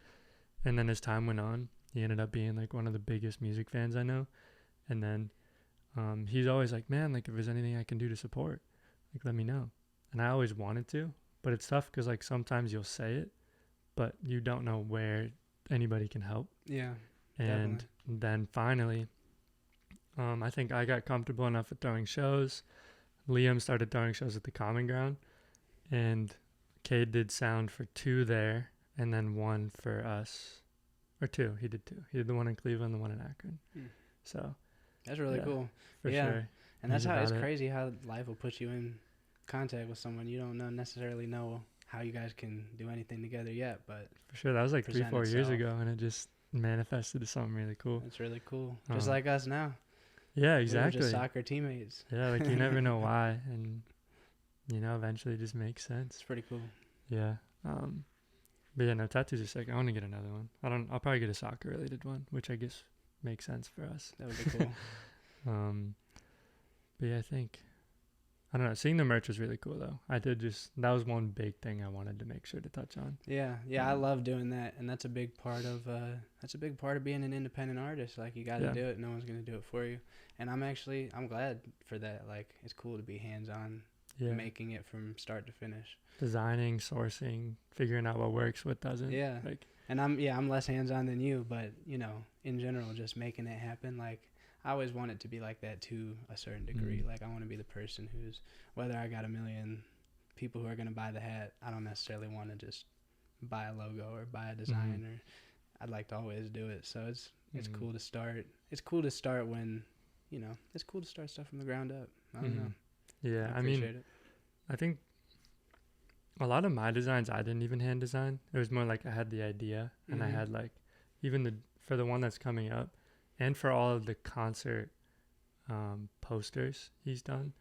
[SPEAKER 1] And then as time went on, he ended up being like one of the biggest music fans I know. And then he's always like, man, like if there's anything I can do to support, like let me know. And I always wanted to, but it's tough because like sometimes you'll say it, but you don't know where anybody can help.
[SPEAKER 2] Yeah.
[SPEAKER 1] And
[SPEAKER 2] definitely.
[SPEAKER 1] then finally, I think I got comfortable enough at throwing shows. Liam started throwing shows at the Common Ground, and Cade did sound for 2 there, and then 1 for us, or 2. He did 2. He did the one in Cleveland, the one in Akron. So
[SPEAKER 2] That's really
[SPEAKER 1] yeah,
[SPEAKER 2] cool.
[SPEAKER 1] for
[SPEAKER 2] Yeah.
[SPEAKER 1] sure.
[SPEAKER 2] And that's
[SPEAKER 1] He's
[SPEAKER 2] how it's
[SPEAKER 1] about it.
[SPEAKER 2] crazy how life will put you in contact with someone you don't necessarily know how you guys can do anything together yet, but
[SPEAKER 1] For sure. That was like 3-4
[SPEAKER 2] present
[SPEAKER 1] years
[SPEAKER 2] itself.
[SPEAKER 1] ago, and it just manifested to something really cool.
[SPEAKER 2] it's really cool. Just like us now.
[SPEAKER 1] Yeah,
[SPEAKER 2] We were
[SPEAKER 1] exactly.
[SPEAKER 2] just soccer teammates.
[SPEAKER 1] Yeah, like you never know why, and eventually it just makes sense.
[SPEAKER 2] It's pretty cool.
[SPEAKER 1] Yeah. But yeah, no, tattoos are sick. I want to get another one. I'll probably get a soccer related one, which I guess makes sense for us.
[SPEAKER 2] That would be cool.
[SPEAKER 1] But yeah, I don't know. Seeing the merch was really cool though. That was one big thing I wanted to make sure to touch on.
[SPEAKER 2] Yeah, I love doing that, and that's a big part of being an independent artist. Like, you got to do it. No one's gonna do it for you. And I'm glad for that. Like, it's cool to be hands on, making it from start to finish.
[SPEAKER 1] Designing, sourcing, figuring out what works, what doesn't.
[SPEAKER 2] Yeah.
[SPEAKER 1] Like,
[SPEAKER 2] and I'm less hands on than you, but in general, just making it happen. Like, I always want it to be like that to a certain degree. Like, I want to be the person who's, whether I got a million people who are going to buy the hat, I don't necessarily want to just buy a logo or buy a design, or I'd like to always do it. So it's cool to start. It's cool to start when, it's cool to start stuff from the ground up. I don't know.
[SPEAKER 1] Yeah,
[SPEAKER 2] I appreciate it.
[SPEAKER 1] I think a lot of my designs I didn't even hand design. It was more like I had the idea, and I had like, even for the one that's coming up, and for all of the concert posters he's done,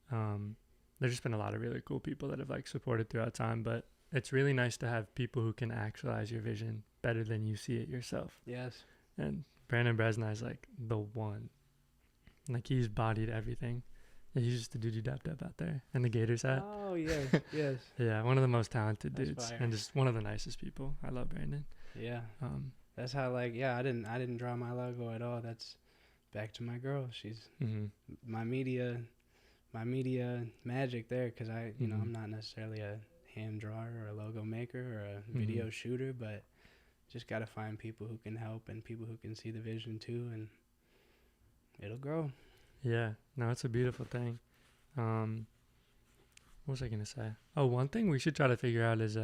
[SPEAKER 1] there's just been a lot of really cool people that have like supported throughout time. But it's really nice to have people who can actualize your vision better than you see it yourself.
[SPEAKER 2] Yes.
[SPEAKER 1] And Brandon Bresna is like the one. Like, he's bodied everything. He's just a doody dap out there, and the Gators hat.
[SPEAKER 2] Oh yes, yes.
[SPEAKER 1] Yeah, one of the most talented
[SPEAKER 2] That's
[SPEAKER 1] dudes,
[SPEAKER 2] fire.
[SPEAKER 1] and just one of the nicest people. I love Brandon.
[SPEAKER 2] Yeah. That's how, I didn't draw my logo at all. That's back to my girl. She's my media magic there, because I'm not necessarily a hand drawer or a logo maker or a video shooter, but just got to find people who can help and people who can see the vision too, and it'll grow.
[SPEAKER 1] Yeah, no, it's a beautiful thing. What was I gonna say? Oh, one thing we should try to figure out is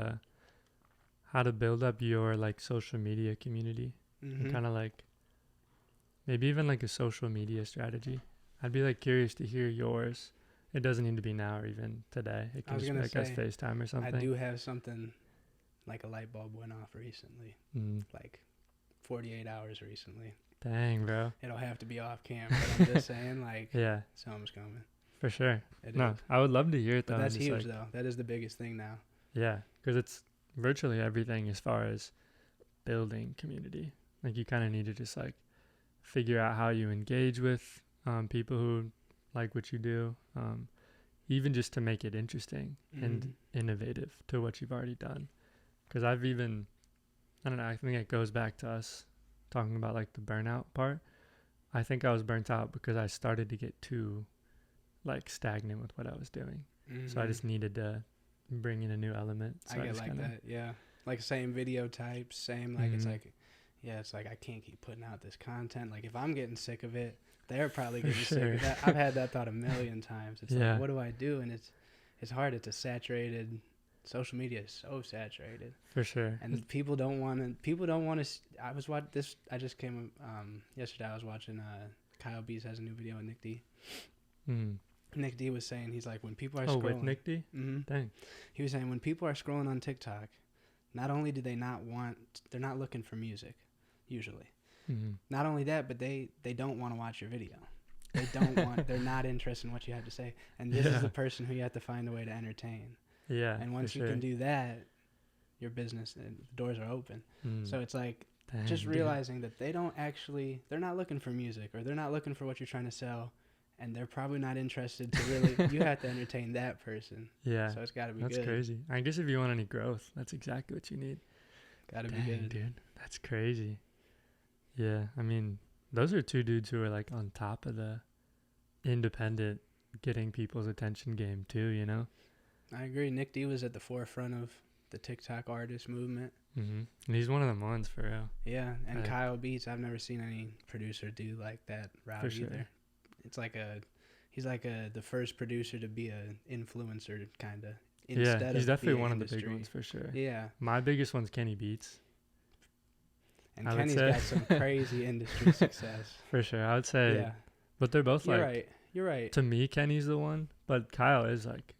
[SPEAKER 1] how to build up your like social media community, and kind of like maybe even like a social media strategy. I'd be like curious to hear yours. It doesn't need to be now or even today. It can just be like as FaceTime or something.
[SPEAKER 2] I do have something, like a light bulb went off recently, like 48 hours recently.
[SPEAKER 1] Dang, bro.
[SPEAKER 2] It'll have to be off cam, but I'm just saying, like,
[SPEAKER 1] yeah,
[SPEAKER 2] something's coming.
[SPEAKER 1] For sure.
[SPEAKER 2] It
[SPEAKER 1] no,
[SPEAKER 2] is.
[SPEAKER 1] I would love to hear it though.
[SPEAKER 2] But that's huge though. That is the biggest thing now.
[SPEAKER 1] Yeah, because it's virtually everything as far as building community. Like, you kind of need to just like figure out how you engage with people who like what you do, even just to make it interesting and innovative to what you've already done. Because I don't know, I think it goes back to us talking about like the burnout part. I think I was burnt out because I started to get too like stagnant with what I was doing. So I just needed to bring in a new element. So
[SPEAKER 2] I get like that, yeah. Like same video types, same like it's like I can't keep putting out this content. Like, if I'm getting sick of it, they're probably getting sick of that. I've had that thought a million times. It's like, what do I do? And it's hard. It's a saturated. Social media is so saturated.
[SPEAKER 1] For sure.
[SPEAKER 2] And people don't want to. I was watching this. I just came yesterday. I was watching. Kyle Beats has a new video with Nick D. Nick D was saying, he's like, when people are scrolling. Oh, with
[SPEAKER 1] Nick D? Dang.
[SPEAKER 2] He was saying, when people are scrolling on TikTok, not only do they they're not looking for music, usually. Not only that, but they don't want to watch your video. They don't want. They're not interested in what you have to say. And this is the person who you have to find a way to entertain.
[SPEAKER 1] Yeah.
[SPEAKER 2] And once you can do that, your business and the doors are open. So it's like, just realizing that they're not looking for music, or they're not looking for what you're trying to sell, and they're probably not interested to really. You have to entertain that person. Yeah. So it's got to be good.
[SPEAKER 1] That's crazy. I guess if you want any growth, that's exactly what you need.
[SPEAKER 2] Got to be good,
[SPEAKER 1] dude. That's crazy. Yeah, I mean, those are two dudes who are like on top of the independent, getting people's attention game too. You know.
[SPEAKER 2] I agree. Nick D was at the forefront of the TikTok artist movement.
[SPEAKER 1] And he's one of them ones for real.
[SPEAKER 2] Yeah, and Kyle Beats, I've never seen any producer do like that route either. It's like he's like the first producer to be a influencer kind of.
[SPEAKER 1] Yeah, he's definitely one of the big ones for sure.
[SPEAKER 2] Yeah.
[SPEAKER 1] My biggest one's Kenny Beats.
[SPEAKER 2] And Kenny's got some crazy industry success.
[SPEAKER 1] For sure, I would say. Yeah. But they're both
[SPEAKER 2] You're right.
[SPEAKER 1] To me, Kenny's the one, but Kyle is like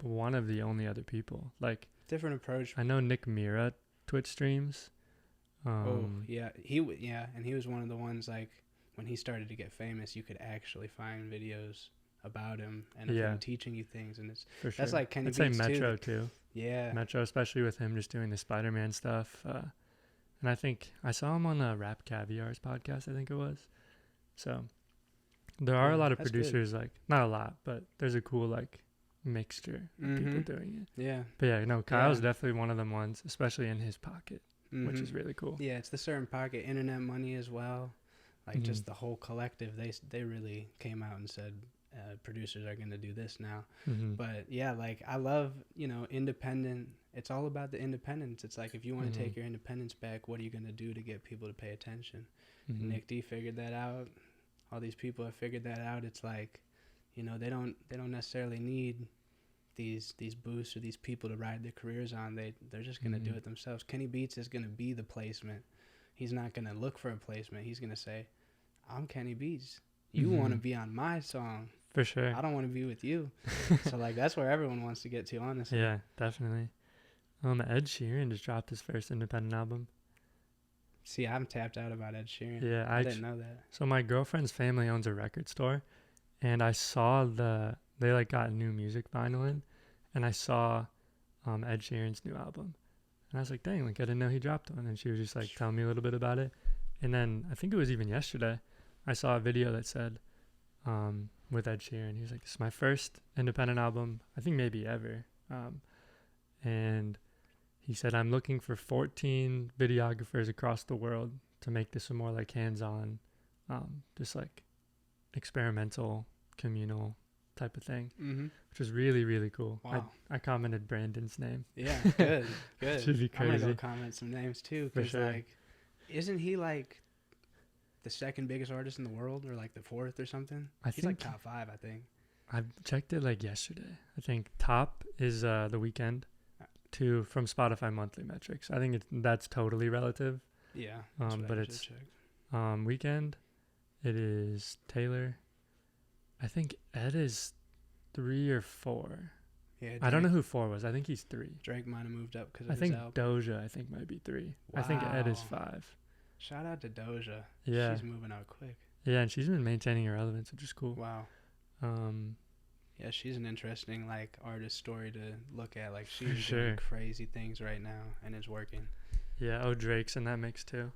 [SPEAKER 1] one of the only other people. Like,
[SPEAKER 2] different approach.
[SPEAKER 1] I know Nick Mira Twitch streams.
[SPEAKER 2] And he was one of the ones, like, when he started to get famous, you could actually find videos about him and of
[SPEAKER 1] Yeah,
[SPEAKER 2] him teaching you things, and it's
[SPEAKER 1] for sure.
[SPEAKER 2] that's like Kenny
[SPEAKER 1] I'd say
[SPEAKER 2] Beats
[SPEAKER 1] Metro
[SPEAKER 2] too.
[SPEAKER 1] too.
[SPEAKER 2] Yeah.
[SPEAKER 1] Metro, especially with him just doing the Spider-Man stuff. And I think I saw him on Rap Caviar's podcast, I think it was. So there are
[SPEAKER 2] Yeah,
[SPEAKER 1] a lot of
[SPEAKER 2] that's good.
[SPEAKER 1] producers, like, not a lot, but there's a cool, like, mixture of people doing it.
[SPEAKER 2] Yeah.
[SPEAKER 1] But yeah, no, Kyle's
[SPEAKER 2] Yeah.
[SPEAKER 1] definitely one of them ones, especially in his pocket, which is
[SPEAKER 2] Mm-hmm.
[SPEAKER 1] really cool.
[SPEAKER 2] Yeah, it's the certain pocket, internet money as well. Like just the whole collective, they really came out and said producers are gonna do this now. But yeah, like I love independent. It's all about the independence. It's like if you want to take your independence back, what are you gonna do to get people to pay attention? And Nick D figured that out. All these people have figured that out. It's like, they don't necessarily need these boosts or these people to ride their careers on. They're just gonna do it themselves. Kenny Beats is gonna be the placement. He's not gonna look for a placement. He's gonna say, I'm Kenny Beats. You want to be on my song.
[SPEAKER 1] For sure.
[SPEAKER 2] I don't want to be with you. So like that's where everyone wants to get to, honestly.
[SPEAKER 1] Yeah, definitely. Ed Sheeran just dropped his first independent album.
[SPEAKER 2] See, I'm tapped out about Ed Sheeran.
[SPEAKER 1] Yeah,
[SPEAKER 2] I didn't know that.
[SPEAKER 1] So my girlfriend's family owns a record store, and I saw they like got new music vinyl in, and I saw Ed Sheeran's new album, and I was like, dang, like I didn't know he dropped one. And she was just like telling me a little bit about it, and then I think it was even yesterday, I saw a video that said, with Ed Sheeran, he was like, this is my first independent album, I think maybe ever, and he said, I'm looking for 14 videographers across the world to make this a more like hands-on, just like experimental, communal type of thing, which was really, really cool.
[SPEAKER 2] Wow.
[SPEAKER 1] I commented Brandon's name.
[SPEAKER 2] Yeah, good.
[SPEAKER 1] Should be crazy.
[SPEAKER 2] I'm going to go comment some names too. Because
[SPEAKER 1] sure.
[SPEAKER 2] like, isn't he like the second biggest artist in the world or like the fourth or something? He's like top 5, I think.
[SPEAKER 1] I checked it like yesterday. I think top is The Weeknd. From Spotify monthly metrics. I think that's totally relative.
[SPEAKER 2] Yeah.
[SPEAKER 1] But it's Weeknd. It is Taylor. I think Ed is 3 or 4. Yeah. Drake, I don't know who 4 was. I think he's 3.
[SPEAKER 2] Drake might have moved up because of
[SPEAKER 1] his album.
[SPEAKER 2] I think
[SPEAKER 1] Doja. I think might be 3. Wow. I think Ed is 5.
[SPEAKER 2] Shout out to Doja.
[SPEAKER 1] Yeah.
[SPEAKER 2] She's moving out quick.
[SPEAKER 1] Yeah, and she's been maintaining her relevance, which is cool.
[SPEAKER 2] Wow. Yeah, she's an interesting like artist story to look at. Like she's doing crazy things right now, and it's working. Yeah. Drake's in that mix too.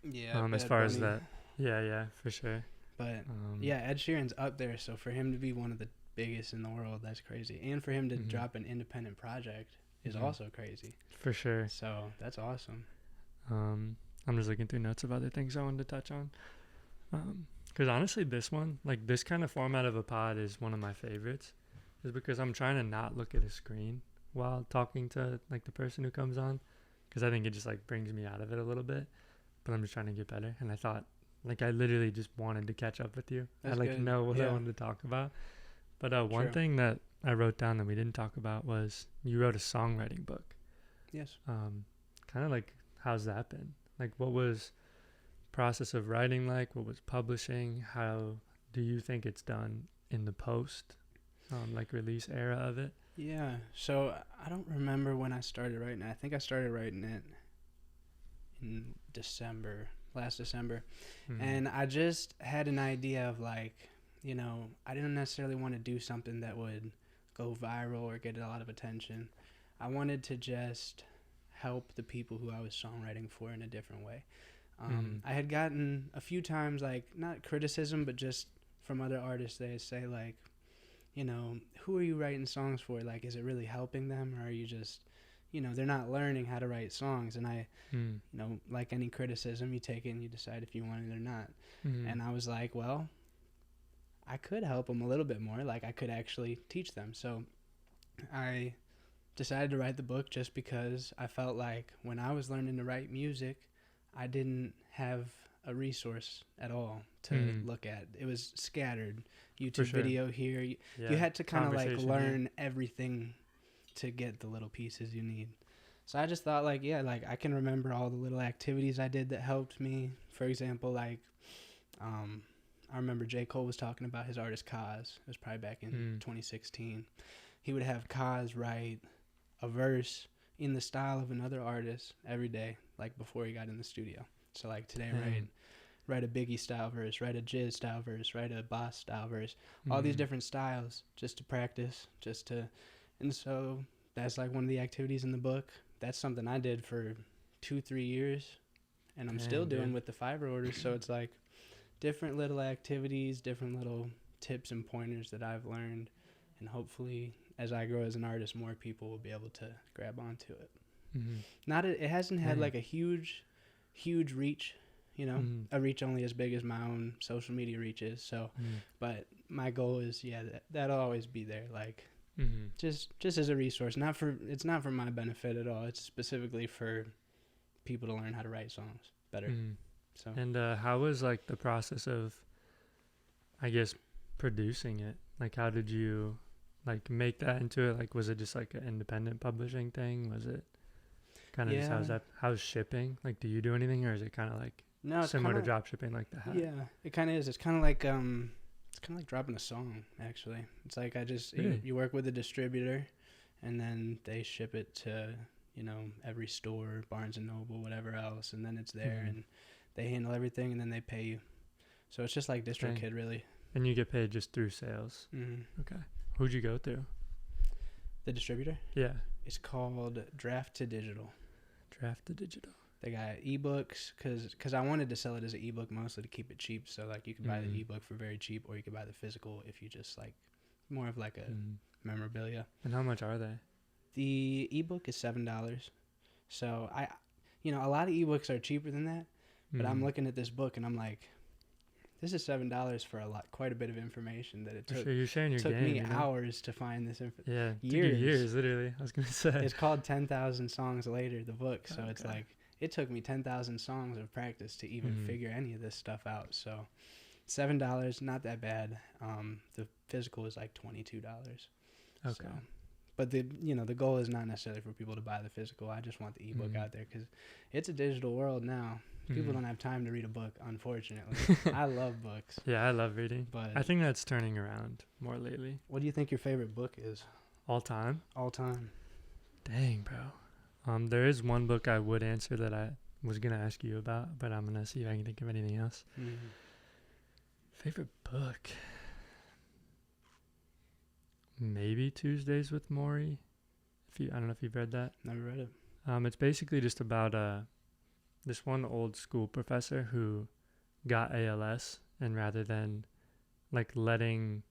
[SPEAKER 2] Yeah. As far as that. Yeah, for sure. But yeah, Ed Sheeran's up there. So for him to be one of the biggest in the world, that's crazy. And for him to drop an independent project is also crazy. For sure. So that's awesome. I'm just looking through notes of other things I wanted to touch on. Because honestly, this one, like this kind of format of a pod is one of my favorites, is because I'm trying to not look at a screen while talking to like the person who comes on, because I think it just like brings me out of it a little bit, but I'm just trying to get better. And I thought, like, I literally just wanted to catch up with you. That's I like good. Know what I wanted to talk about. But one thing that I wrote down that we didn't talk about was you wrote a songwriting book. Yes. Kind of like, how's that been? Like, what was process of writing like? What was publishing? How do you think it's done in the post like release era of it? Yeah, so I don't remember when I started writing it. I think I started writing it in last December. And I just had an idea of like, I didn't necessarily want to do something that would go viral or get a lot of attention. I wanted to just help the people who I was songwriting for in a different way. I had gotten a few times, like, not criticism, but just from other artists, they say, like, who are you writing songs for? Like, is it really helping them? Or are you just, they're not learning how to write songs. And I, like any criticism, you take it and you decide if you want it or not. And I was like, well, I could help them a little bit more. Like, I could actually teach them. So I decided to write the book just because I felt like when I was learning to write music, I didn't have a resource at all to look at. It was scattered. YouTube video here. You had to kind of like learn everything to get the little pieces you need. So I just thought like, I can remember all the little activities I did that helped me. For example, like, I remember J. Cole was talking about his artist Kaz. It was probably back in 2016. He would have Kaz write a verse in the style of another artist every day, like before he got in the studio. So like today, write a Biggie style verse, write a Jizz style verse, write a Boss style verse, all these different styles just to practice, and so that's like one of the activities in the book. That's something I did for 2-3 years, and I'm still doing with the Fiverr orders. So it's like different little activities, different little tips and pointers that I've learned, and hopefully as I grow as an artist, more people will be able to grab onto it. It hasn't had like a huge reach, you know, a reach only as big as my own social media reach is. So, but my goal is, that'll always be there. Like, just as a resource, it's not for my benefit at all. It's specifically for people to learn how to write songs better. So,
[SPEAKER 1] and how was like the process of, I guess, producing it? Like, how did you like make that into it? Like, was it just like an independent publishing thing? Was it kind of just how's shipping? Like, do you do anything, or is it kind of like similar to drop shipping, like the hat?
[SPEAKER 2] Yeah, it kind of is. It's kind of like dropping a song. Actually, it's like you work with a distributor, and then they ship it to, you know, every store, Barnes and Noble, whatever else, and then it's there, and they handle everything, and then they pay you. So it's just like DistroKid, really. And
[SPEAKER 1] you get paid just through sales. Okay. Who'd you go through?
[SPEAKER 2] The distributor?
[SPEAKER 1] Yeah.
[SPEAKER 2] It's called Draft to Digital.
[SPEAKER 1] Draft to Digital.
[SPEAKER 2] They got ebooks because I wanted to sell it as an ebook mostly to keep it cheap. So like you could buy the ebook for very cheap, or you could buy the physical if you just like more of like a memorabilia.
[SPEAKER 1] And how much are they?
[SPEAKER 2] The ebook is $7. So a lot of ebooks are cheaper than that. But I'm looking at this book and I'm like, this is $7 for quite a bit of information that it took.
[SPEAKER 1] Sure, you're sharing your
[SPEAKER 2] took
[SPEAKER 1] game,
[SPEAKER 2] me hours to find this information.
[SPEAKER 1] Yeah, years, literally. I was gonna say.
[SPEAKER 2] It's called 10,000 Songs Later, the book. So it's like it took me 10,000 songs of practice to even figure any of this stuff out. So $7, not that bad. The physical is like $22.
[SPEAKER 1] Okay.
[SPEAKER 2] So, but the goal is not necessarily for people to buy the physical. I just want the ebook out there because it's a digital world now. People don't have time to read a book, unfortunately. I love books.
[SPEAKER 1] Yeah, I love reading.
[SPEAKER 2] But
[SPEAKER 1] I think that's turning around more lately.
[SPEAKER 2] What do you think your favorite book is?
[SPEAKER 1] All time?
[SPEAKER 2] All time.
[SPEAKER 1] Dang, bro. There is one book I would answer that I was going to ask you about, but I'm going to see if I can think of anything else. Favorite book? Maybe Tuesdays with Morrie. I don't know if you've read that.
[SPEAKER 2] Never read it.
[SPEAKER 1] It's basically just about this one old school professor who got ALS, and rather than like letting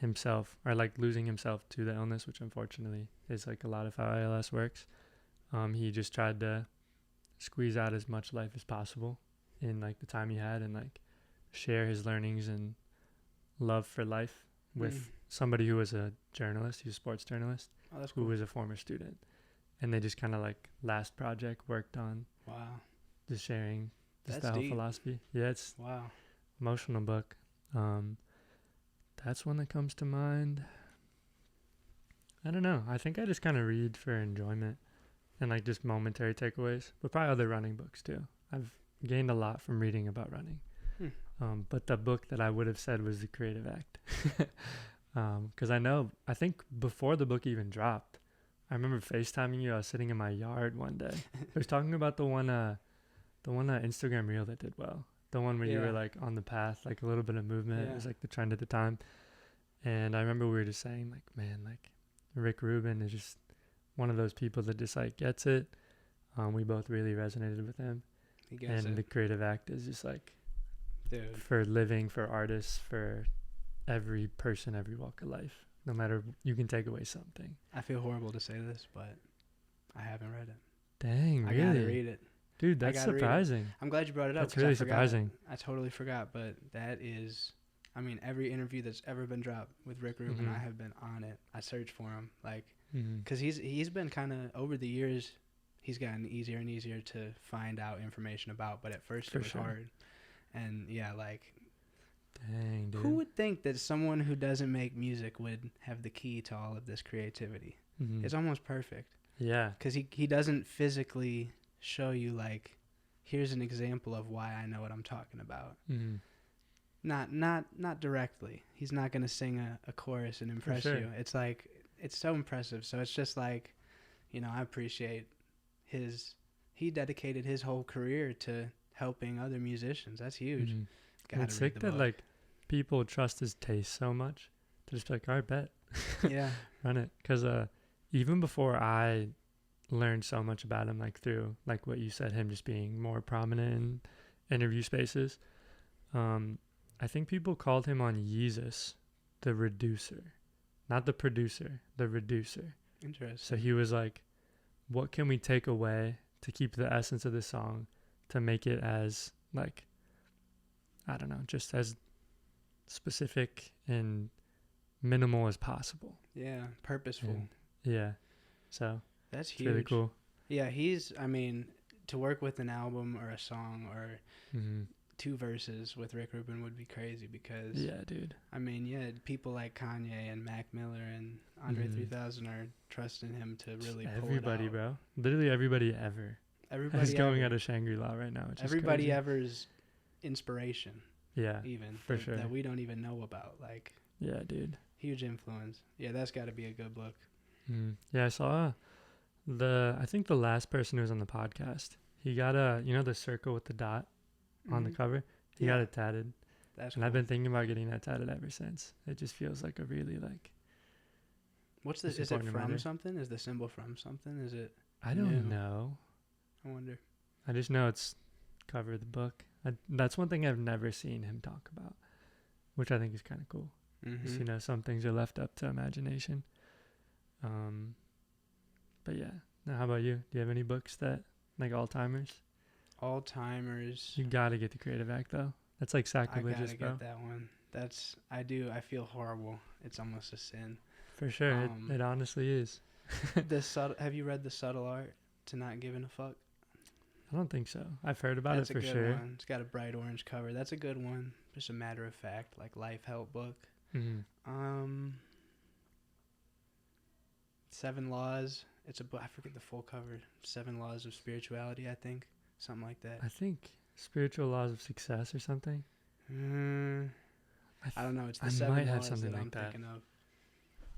[SPEAKER 1] himself or like losing himself to the illness, which unfortunately is like a lot of how ALS works, he just tried to squeeze out as much life as possible in like the time he had, and like share his learnings and love for life with somebody who was a journalist. He's a sports journalist.
[SPEAKER 2] Oh, that's cool.
[SPEAKER 1] Who was a former student, and they just kind of like last project worked on just sharing the style philosophy. Yeah, it's emotional book. That's one that comes to mind. I don't know. I think I just kind of read for enjoyment and like just momentary takeaways, but probably other running books too. I've gained a lot from reading about running. But the book that I would have said was The Creative Act. Because I think before the book even dropped, I remember FaceTiming you. I was sitting in my yard one day. I was talking about the one Instagram reel that did well. The one where you were like on the path, like a little bit of movement. Yeah. It was like the trend at the time. And I remember we were just saying like, man, like Rick Rubin is just one of those people that just like gets it. We both really resonated with him.
[SPEAKER 2] He gets it.
[SPEAKER 1] The Creative Act is just like,
[SPEAKER 2] dude,
[SPEAKER 1] for living, for artists, for every person, every walk of life. No matter, you can take away something.
[SPEAKER 2] I feel horrible to say this, but I haven't read it.
[SPEAKER 1] Dang, really?
[SPEAKER 2] I gotta read it.
[SPEAKER 1] Dude, that's surprising.
[SPEAKER 2] I'm glad you brought it up.
[SPEAKER 1] That's really surprising.
[SPEAKER 2] I totally forgot, but that is, I mean, every interview that's ever been dropped with Rick Rubin, I have been on it. I searched for him, like, because he's been kind of, over the years, he's gotten easier and easier to find out information about, but at first it was hard. And yeah, like,
[SPEAKER 1] dang, dude.
[SPEAKER 2] Who would think that someone who doesn't make music would have the key to all of this creativity? It's almost perfect.
[SPEAKER 1] Yeah.
[SPEAKER 2] Because he doesn't physically show you, like, here's an example of why I know what I'm talking about. Not directly. He's not going to sing a chorus and impress you. It's like, it's so impressive. So it's just like, you know, I appreciate he dedicated his whole career to helping other musicians. That's huge.
[SPEAKER 1] And
[SPEAKER 2] Gotta
[SPEAKER 1] it's
[SPEAKER 2] read
[SPEAKER 1] sick
[SPEAKER 2] the
[SPEAKER 1] that
[SPEAKER 2] book.
[SPEAKER 1] like people trust his taste so much to just be like, all right, bet,
[SPEAKER 2] Yeah.
[SPEAKER 1] run it. Because even before I learned so much about him, like through like what you said, him just being more prominent in interview spaces, I think people called him on Yeezus the reducer, not the producer, the reducer.
[SPEAKER 2] Interesting.
[SPEAKER 1] So he was like, what can we take away to keep the essence of the song, to make it as like, I don't know, just as specific and minimal as possible.
[SPEAKER 2] Yeah, purposeful.
[SPEAKER 1] And yeah, so
[SPEAKER 2] That's
[SPEAKER 1] it's
[SPEAKER 2] huge.
[SPEAKER 1] really cool.
[SPEAKER 2] Yeah, I mean, to work with an album or a song or
[SPEAKER 1] Mm-hmm.
[SPEAKER 2] 2 verses with Rick Rubin would be crazy because,
[SPEAKER 1] Yeah, dude.
[SPEAKER 2] I mean, yeah, people like Kanye and Mac Miller and Andre 3000 are trusting him to really pull
[SPEAKER 1] Everybody,
[SPEAKER 2] it out.
[SPEAKER 1] bro. Literally everybody ever.
[SPEAKER 2] Everybody
[SPEAKER 1] Is going
[SPEAKER 2] ever.
[SPEAKER 1] out of Shangri-La right now, which
[SPEAKER 2] Everybody
[SPEAKER 1] is crazy.
[SPEAKER 2] ever's inspiration,
[SPEAKER 1] Yeah,
[SPEAKER 2] even
[SPEAKER 1] for
[SPEAKER 2] that,
[SPEAKER 1] sure.
[SPEAKER 2] that we don't even know about. Like,
[SPEAKER 1] yeah, dude.
[SPEAKER 2] huge influence. Yeah, that's got to be a good book.
[SPEAKER 1] Yeah, I saw I think the last person who was on the podcast, he got the circle with the dot on the cover. He got it tatted.
[SPEAKER 2] That's
[SPEAKER 1] And
[SPEAKER 2] cool.
[SPEAKER 1] I've been thinking about getting that tatted ever since. It just feels like a really like.
[SPEAKER 2] What's this?
[SPEAKER 1] it's
[SPEAKER 2] Is it
[SPEAKER 1] important
[SPEAKER 2] from
[SPEAKER 1] reminder.
[SPEAKER 2] something? Is the symbol from something? Is it?
[SPEAKER 1] I don't
[SPEAKER 2] No.
[SPEAKER 1] know.
[SPEAKER 2] I wonder.
[SPEAKER 1] I just know it's cover of the book. That's one thing I've never seen him talk about, which I think is kind of cool.
[SPEAKER 2] Mm-hmm.
[SPEAKER 1] Just, some things are left up to imagination. But yeah. Now, how about you? Do you have any books that like all-timers?
[SPEAKER 2] All-timers.
[SPEAKER 1] You gotta get the Creative Act though. That's like
[SPEAKER 2] I
[SPEAKER 1] sacrilegious,
[SPEAKER 2] gotta
[SPEAKER 1] bro.
[SPEAKER 2] get that one. I do. I feel horrible. It's almost a sin.
[SPEAKER 1] For sure,
[SPEAKER 2] Um,
[SPEAKER 1] it honestly is.
[SPEAKER 2] Have you read The Subtle Art to Not Giving a Fuck?
[SPEAKER 1] I don't think so. I've heard about
[SPEAKER 2] That's
[SPEAKER 1] it for
[SPEAKER 2] a good
[SPEAKER 1] sure.
[SPEAKER 2] one. It's got a bright orange cover. That's a good one. Just a matter of fact, like life help book.
[SPEAKER 1] Mm-hmm.
[SPEAKER 2] 7 Laws. It's a book. I forget the full cover. 7 Laws of Spirituality, I think. Something like that.
[SPEAKER 1] I think Spiritual Laws of Success or something.
[SPEAKER 2] I don't know. It's the
[SPEAKER 1] I
[SPEAKER 2] 7
[SPEAKER 1] might have
[SPEAKER 2] Laws
[SPEAKER 1] something
[SPEAKER 2] that
[SPEAKER 1] like
[SPEAKER 2] I'm
[SPEAKER 1] that.
[SPEAKER 2] thinking of.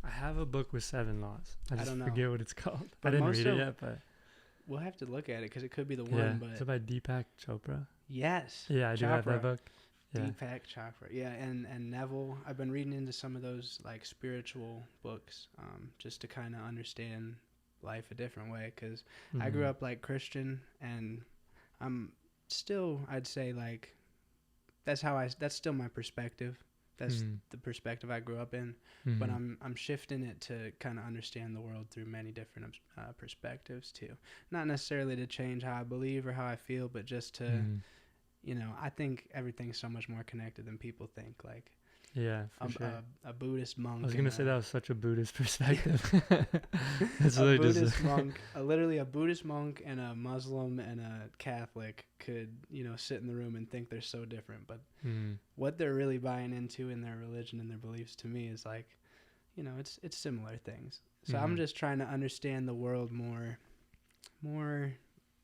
[SPEAKER 1] I have a book with 7 laws. I just
[SPEAKER 2] don't know.
[SPEAKER 1] forget what it's called.
[SPEAKER 2] But
[SPEAKER 1] I didn't
[SPEAKER 2] most
[SPEAKER 1] read it
[SPEAKER 2] of-
[SPEAKER 1] yet, but
[SPEAKER 2] We'll have to look at it because it could be the
[SPEAKER 1] yeah,
[SPEAKER 2] one. But
[SPEAKER 1] it's by Deepak Chopra.
[SPEAKER 2] yes.
[SPEAKER 1] Yeah, I do have that
[SPEAKER 2] Chopra.
[SPEAKER 1] book. Yeah.
[SPEAKER 2] Deepak Chopra. Yeah, and Neville. I've been reading into some of those like spiritual books, just to kind of understand life a different way. Because I grew
[SPEAKER 1] Mhm.
[SPEAKER 2] up like Christian, and I'm still, I'd say like, that's still my perspective. That's
[SPEAKER 1] Mhm.
[SPEAKER 2] the perspective I grew up in.
[SPEAKER 1] Mhm.
[SPEAKER 2] But I'm shifting it to kind of understand the world through many different perspectives too. Not necessarily to change how I believe or how I feel, but just to
[SPEAKER 1] Mhm.
[SPEAKER 2] I think everything's so much more connected than people think. Like
[SPEAKER 1] Yeah, for sure.
[SPEAKER 2] a Buddhist monk.
[SPEAKER 1] I was
[SPEAKER 2] and
[SPEAKER 1] gonna say
[SPEAKER 2] a-
[SPEAKER 1] that was such a Buddhist perspective. It's
[SPEAKER 2] a
[SPEAKER 1] literally
[SPEAKER 2] Buddhist
[SPEAKER 1] just
[SPEAKER 2] monk, literally a Buddhist monk and a Muslim and a Catholic could, sit in the room and think they're so different. But
[SPEAKER 1] Mhm.
[SPEAKER 2] what they're really buying into in their religion and their beliefs to me is like, it's similar things. So I'm
[SPEAKER 1] Mhm.
[SPEAKER 2] just trying to understand the world more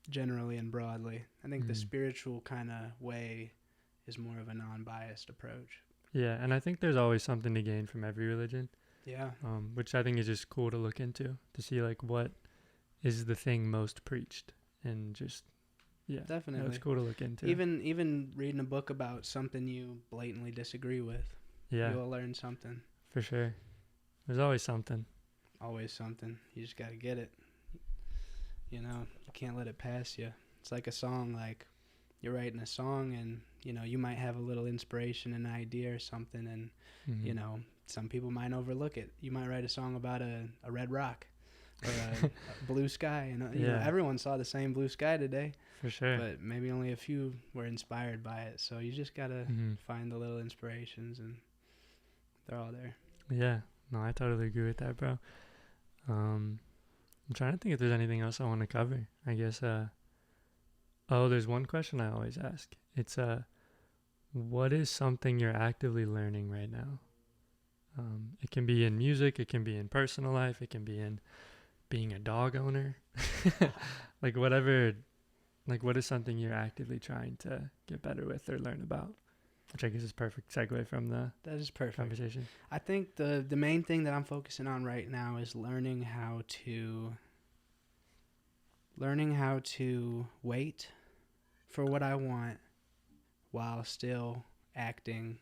[SPEAKER 2] generally and broadly. I think the
[SPEAKER 1] Mhm.
[SPEAKER 2] spiritual kind of way is more of a non-biased approach.
[SPEAKER 1] Yeah, and I think there's always something to gain from every religion,
[SPEAKER 2] Yeah.
[SPEAKER 1] which I think is just cool to look into, to see like what is the thing most preached, and just
[SPEAKER 2] Definitely.
[SPEAKER 1] it's cool to look into.
[SPEAKER 2] Even reading a book about something you blatantly disagree with,
[SPEAKER 1] Yeah,
[SPEAKER 2] you'll learn something.
[SPEAKER 1] for sure. There's always something.
[SPEAKER 2] Always something. You just got to get it. You can't let it pass you. It's like a song. Like you're writing a song, and you might have a little inspiration, an idea or something, and
[SPEAKER 1] Mhm.
[SPEAKER 2] some people might overlook it. You might write a song about a red rock or a blue sky, and
[SPEAKER 1] Yeah.
[SPEAKER 2] everyone saw the same blue sky today,
[SPEAKER 1] For sure.
[SPEAKER 2] but maybe only a few were inspired by it. So you just gotta
[SPEAKER 1] Mhm.
[SPEAKER 2] find the little inspirations, and they're all there.
[SPEAKER 1] Yeah, no, I totally agree with that, bro. I'm trying to think if there's anything else I want to cover. I guess, there's one question I always ask. It's, what is something you're actively learning right now? It can be in music, it can be in personal life, it can be in being a dog owner. Like whatever, like what is something you're actively trying to get better with or learn about? Which I guess is perfect segue from the
[SPEAKER 2] That is perfect.
[SPEAKER 1] conversation.
[SPEAKER 2] I think the main thing that I'm focusing on right now is learning how to wait for what I want while still acting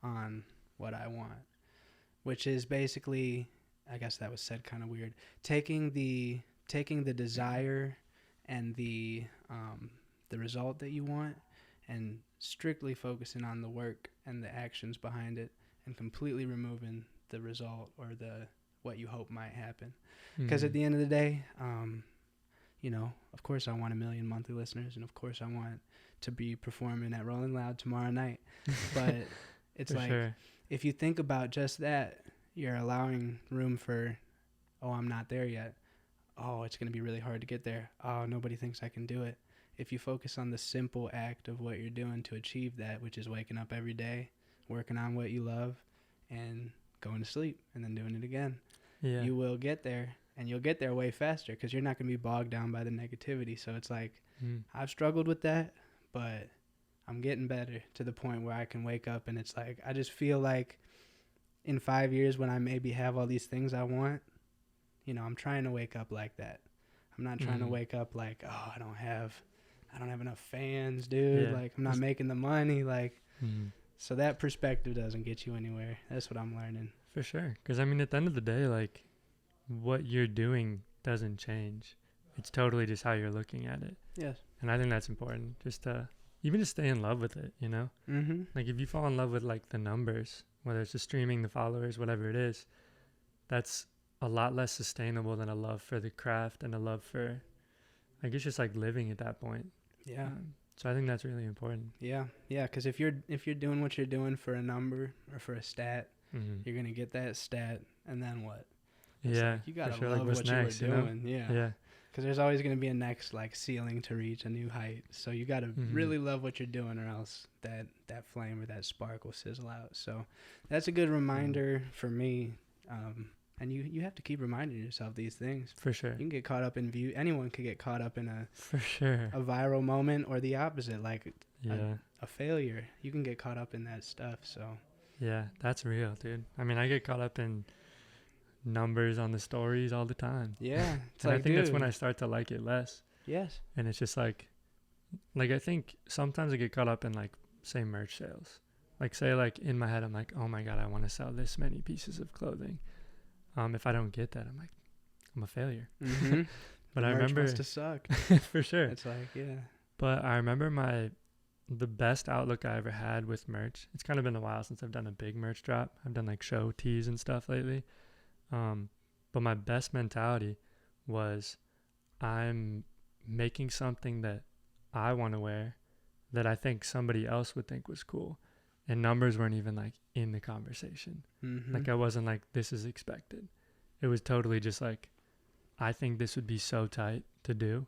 [SPEAKER 2] on what I want, which is basically, I guess that was said kind of weird, taking the desire and the result that you want and strictly focusing on the work and the actions behind it and completely removing the result or the what you hope might happen. Because at the end of the day, you know, of course I want 1 million monthly listeners, and of course I want to be performing at Rolling Loud tomorrow night. But it's like, if you think about just that, you're allowing room for, oh, I'm not there yet. Oh, it's going to be really hard to get there. Oh, nobody thinks I can do it. If you focus on the simple act of what you're doing to achieve that, which is waking up every day, working on what you love, and going to sleep, and then doing it again, you will get there. And you'll get there way faster because you're not going to be bogged down by the negativity. So it's like, I've struggled with that, but I'm getting better to the point where I can wake up and it's like, I just feel like in 5 years when I maybe have all these things I want, you know, I'm trying to wake up like that. I'm not trying to wake up like, oh, I don't have enough fans, dude. Like, I'm not making the money. Like, so that perspective doesn't get you anywhere. That's what I'm learning.
[SPEAKER 1] For sure. Because, I mean, at the end of the day, like, what you're doing doesn't change. It's totally just how you're looking at it.
[SPEAKER 2] Yes.
[SPEAKER 1] And I think that's important, just to even just stay in love with it, you know? Like, if you fall in love with, like, the numbers, whether it's the streaming, the followers, whatever it is, that's a lot less sustainable than a love for the craft and a love for, I guess, just, like, living at that point.
[SPEAKER 2] Yeah.
[SPEAKER 1] So I think that's really important.
[SPEAKER 2] Yeah. Yeah, because if you're doing what you're doing for a number or for a stat, you're going to get that stat, and then what? It's like, you gotta love
[SPEAKER 1] like,
[SPEAKER 2] what
[SPEAKER 1] next,
[SPEAKER 2] you were doing. Yeah. Because there's always gonna be a next like ceiling to reach, a new height. So you gotta really love what you're doing, or else that flame or that spark will sizzle out. So that's a good reminder for me. And you have to keep reminding yourself these things.
[SPEAKER 1] For sure.
[SPEAKER 2] You can get caught up in view. Anyone could get caught up in a viral moment, or the opposite, like a failure. You can get caught up in that stuff. So
[SPEAKER 1] yeah, that's real, dude. I mean, I get caught up in numbers on the stories all the time.
[SPEAKER 2] Yeah.
[SPEAKER 1] And I think that's when I start to like it less.
[SPEAKER 2] Yes.
[SPEAKER 1] And it's just like I think sometimes I get caught up in like, say, merch sales. Like, say, like, in my head, I'm like, oh my God, I want to sell this many pieces of clothing. If I don't get that, I'm like, I'm a failure. But I remember
[SPEAKER 2] must have sucked.
[SPEAKER 1] For sure.
[SPEAKER 2] It's like, yeah.
[SPEAKER 1] But I remember the best outlook I ever had with merch. It's kind of been a while since I've done a big merch drop. I've done like show tees and stuff lately. But my best mentality was, I'm making something that I want to wear that I think somebody else would think was cool. And numbers weren't even like in the conversation. Like, I wasn't like, this is expected. It was totally just like, I think this would be so tight to do.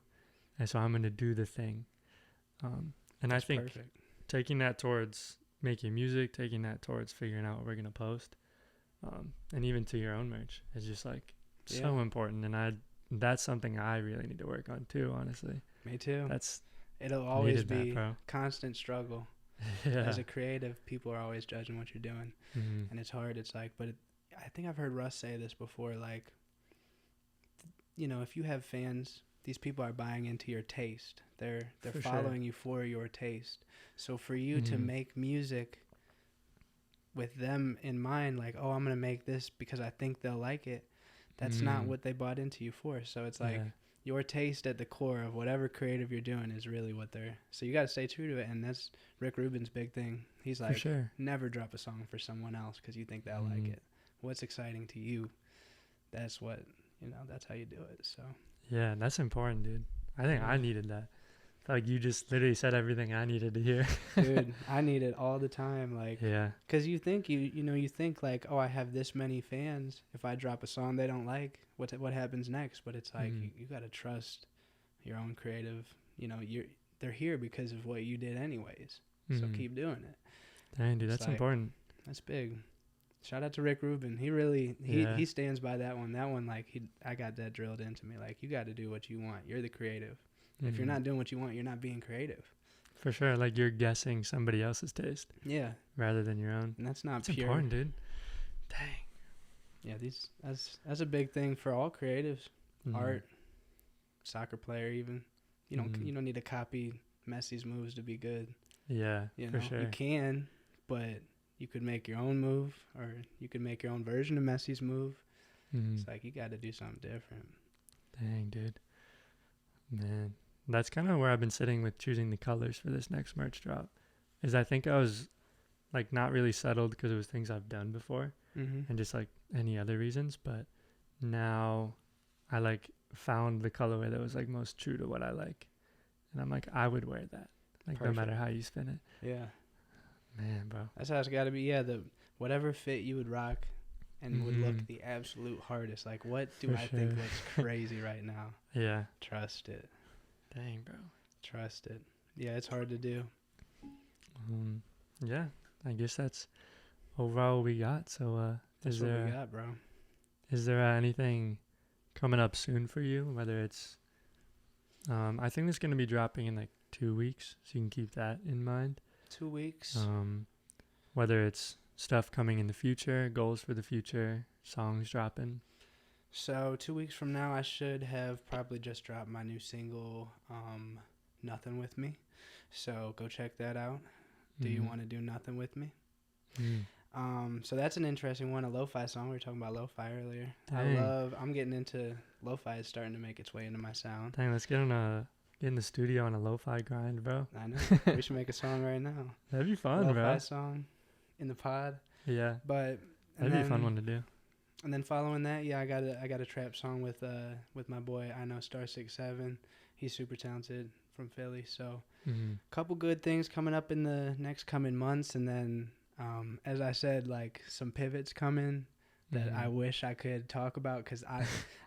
[SPEAKER 1] And so I'm going to do the thing. And that's I think perfect. Taking that towards making music, taking that towards figuring out what we're going to post, and even to your own merch is just like so important. And that's something I really need to work on too, honestly.
[SPEAKER 2] Me too. It'll always be constant struggle. As a creative, people are always judging what you're doing, and it's hard. It's like, but I think I've heard Russ say this before, like, you know, if you have fans, these people are buying into your taste. They're following you for your taste. So for you to make music with them in mind, like, oh, I'm going to make this because I think they'll like it, that's not what they bought into you for. So it's like your taste at the core of whatever creative you're doing is really what so you got to stay true to it. And that's Rick Rubin's big thing. He's like, never drop a song for someone else because you think they'll like it. What's exciting to you, that's what, you know, that's how you do it. So
[SPEAKER 1] yeah, that's important, dude. I think I needed that. Like, you just literally said everything I needed to hear.
[SPEAKER 2] Dude, I need it all the time. Like, because you think you think like, oh, I have this many fans. If I drop a song they don't like, what happens next? But it's like you got to trust your own creative. You know, they're here because of what you did anyways. So keep doing it.
[SPEAKER 1] Dang, dude, that's like, important.
[SPEAKER 2] That's big. Shout out to Rick Rubin. He really he stands by that one. That one, like, I got that drilled into me. Like, you got to do what you want. You're the creative. If you're not doing what you want, you're not being creative. For
[SPEAKER 1] sure. Like, you're guessing somebody else's taste.
[SPEAKER 2] Yeah.
[SPEAKER 1] Rather than your own.
[SPEAKER 2] And that's not
[SPEAKER 1] pure. It's important, dude. Dang.
[SPEAKER 2] Yeah, that's a big thing for all creatives. Art, soccer player even. You don't need to copy Messi's moves to be good.
[SPEAKER 1] Yeah,
[SPEAKER 2] You
[SPEAKER 1] for
[SPEAKER 2] know,
[SPEAKER 1] sure.
[SPEAKER 2] you can, but you could make your own move, or you could make your own version of Messi's move.
[SPEAKER 1] Mm.
[SPEAKER 2] It's like you got to do something different.
[SPEAKER 1] Dang, dude. Man, that's kind of where I've been sitting with choosing the colors for this next merch drop. Is I think I was like not really settled because it was things I've done before
[SPEAKER 2] Mm-hmm.
[SPEAKER 1] and just like any other reasons, but now I like found the colorway that was like most true to what I like, and I'm like I would wear that, like no matter
[SPEAKER 2] Perfect.
[SPEAKER 1] how you spin it.
[SPEAKER 2] Yeah,
[SPEAKER 1] Man, bro.
[SPEAKER 2] that's how it's got to be. Yeah, the whatever fit you would rock, and would look the absolute hardest. Like, what do
[SPEAKER 1] For
[SPEAKER 2] I think
[SPEAKER 1] sure.
[SPEAKER 2] looks crazy right now?
[SPEAKER 1] Yeah.
[SPEAKER 2] Trust it.
[SPEAKER 1] Dang, bro.
[SPEAKER 2] Trust it. Yeah, it's hard to do.
[SPEAKER 1] Yeah, I guess that's overall what we got. So,
[SPEAKER 2] That's
[SPEAKER 1] is
[SPEAKER 2] what
[SPEAKER 1] there
[SPEAKER 2] we got, bro.
[SPEAKER 1] is there anything coming up soon for you? Whether it's, I think it's gonna be dropping in like 2 weeks, so you can keep that in mind.
[SPEAKER 2] 2 weeks.
[SPEAKER 1] Whether it's stuff coming in the future, goals for the future, songs dropping.
[SPEAKER 2] So 2 weeks from now, I should have probably just dropped my new single, "Nothing with Me." So go check that out. Do you want to do nothing with me? So that's an interesting one, a lo-fi song. We were talking about lo-fi earlier.
[SPEAKER 1] Dang.
[SPEAKER 2] I'm getting into lo-fi. It's starting to make its way into my sound.
[SPEAKER 1] Dang, let's get in the studio on a lo-fi grind, bro.
[SPEAKER 2] I know. We should make a song right now.
[SPEAKER 1] That'd be fun,
[SPEAKER 2] Lo-fi
[SPEAKER 1] bro.
[SPEAKER 2] song in the pod.
[SPEAKER 1] Yeah,
[SPEAKER 2] But
[SPEAKER 1] that'd be a fun one to do.
[SPEAKER 2] And then following that, yeah, I got a trap song with my boy I know Star 67. He's super talented from Philly. So couple good things coming up in the next coming months, and then as I said, like some pivots coming that I wish I could talk about, because I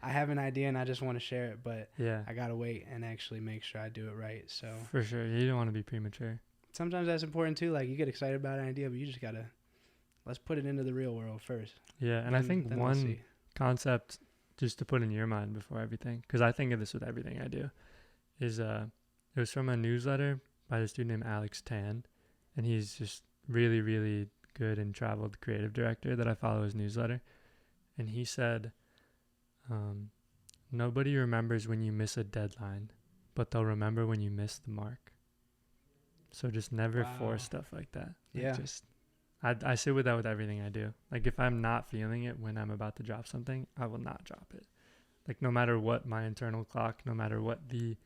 [SPEAKER 2] have an idea and I just want to share it, but
[SPEAKER 1] yeah,
[SPEAKER 2] I gotta wait and actually make sure I do it right. So
[SPEAKER 1] for sure, you don't want to be premature.
[SPEAKER 2] sometimes that's important too. Like, you get excited about an idea, but you just gotta let's put it into the real world first.
[SPEAKER 1] Yeah, and I think
[SPEAKER 2] then
[SPEAKER 1] one concept just to put in your mind before everything, because I think of this with everything I do, is it was from a newsletter by this dude named Alex Tan, and he's just really, really good and traveled creative director that I follow his newsletter. And he said, nobody remembers when you miss a deadline, but they'll remember when you miss the mark. So just never force stuff like that.
[SPEAKER 2] Yeah.
[SPEAKER 1] I sit with that with everything I do. Like, if I'm not feeling it when I'm about to drop something, I will not drop it. Like, no matter what my internal clock, no matter what the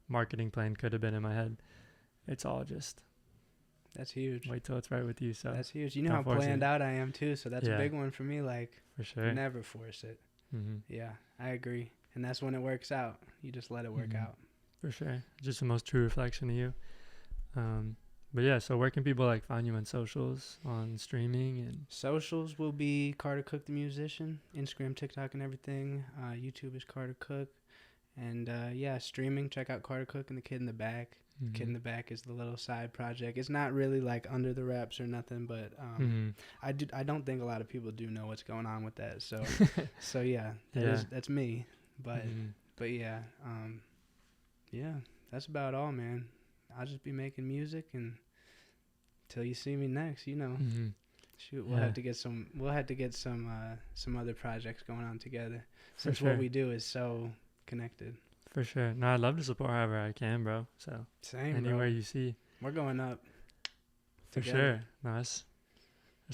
[SPEAKER 1] marketing plan could have been in my head, it's all just
[SPEAKER 2] that's huge.
[SPEAKER 1] wait till it's right with you. So
[SPEAKER 2] that's huge. You know how planned out I am too, so that's a big one for me. Like,
[SPEAKER 1] for sure,
[SPEAKER 2] never force it. Yeah, I agree, and that's when it works out. You just let it work out.
[SPEAKER 1] For sure, just the most true reflection of you. But yeah, so where can people like find you on socials, on streaming? And
[SPEAKER 2] socials will be Carter Cook the Musician, Instagram, TikTok, and everything. YouTube is Carter Cook, and yeah, streaming. Check out Carter Cook and the Kid in the Back. Kid in the Back is the little side project. It's not really like under the wraps or nothing, but I don't think a lot of people do know what's going on with that. So so yeah, that's me. But yeah, yeah, that's about all, man. I'll just be making music and till you see me next, you know. Shoot, we'll have to get some other projects going on together, since what we do is so connected.
[SPEAKER 1] For sure. No, I'd love to support however I can, bro. So
[SPEAKER 2] same,
[SPEAKER 1] anywhere
[SPEAKER 2] bro.
[SPEAKER 1] you see,
[SPEAKER 2] we're going up
[SPEAKER 1] together. For sure. No, that's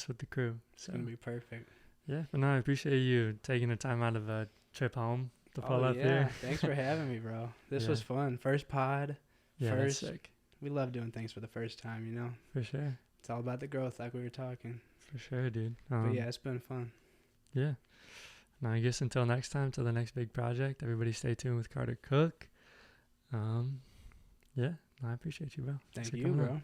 [SPEAKER 1] with the crew. So
[SPEAKER 2] it's gonna be perfect.
[SPEAKER 1] Yeah, but no, I appreciate you taking the time out of a trip home to pull up here.
[SPEAKER 2] Thanks for having me, bro. This was fun. First pod.
[SPEAKER 1] Yeah, that's sick.
[SPEAKER 2] We love doing things for the first time, you know.
[SPEAKER 1] For sure.
[SPEAKER 2] It's all about the growth, like we were talking.
[SPEAKER 1] For sure, dude.
[SPEAKER 2] But yeah, it's been fun.
[SPEAKER 1] Yeah. Now, I guess until next time, till the next big project, everybody stay tuned with Carter Cook. Yeah, I appreciate you, bro.
[SPEAKER 2] Thank you, bro.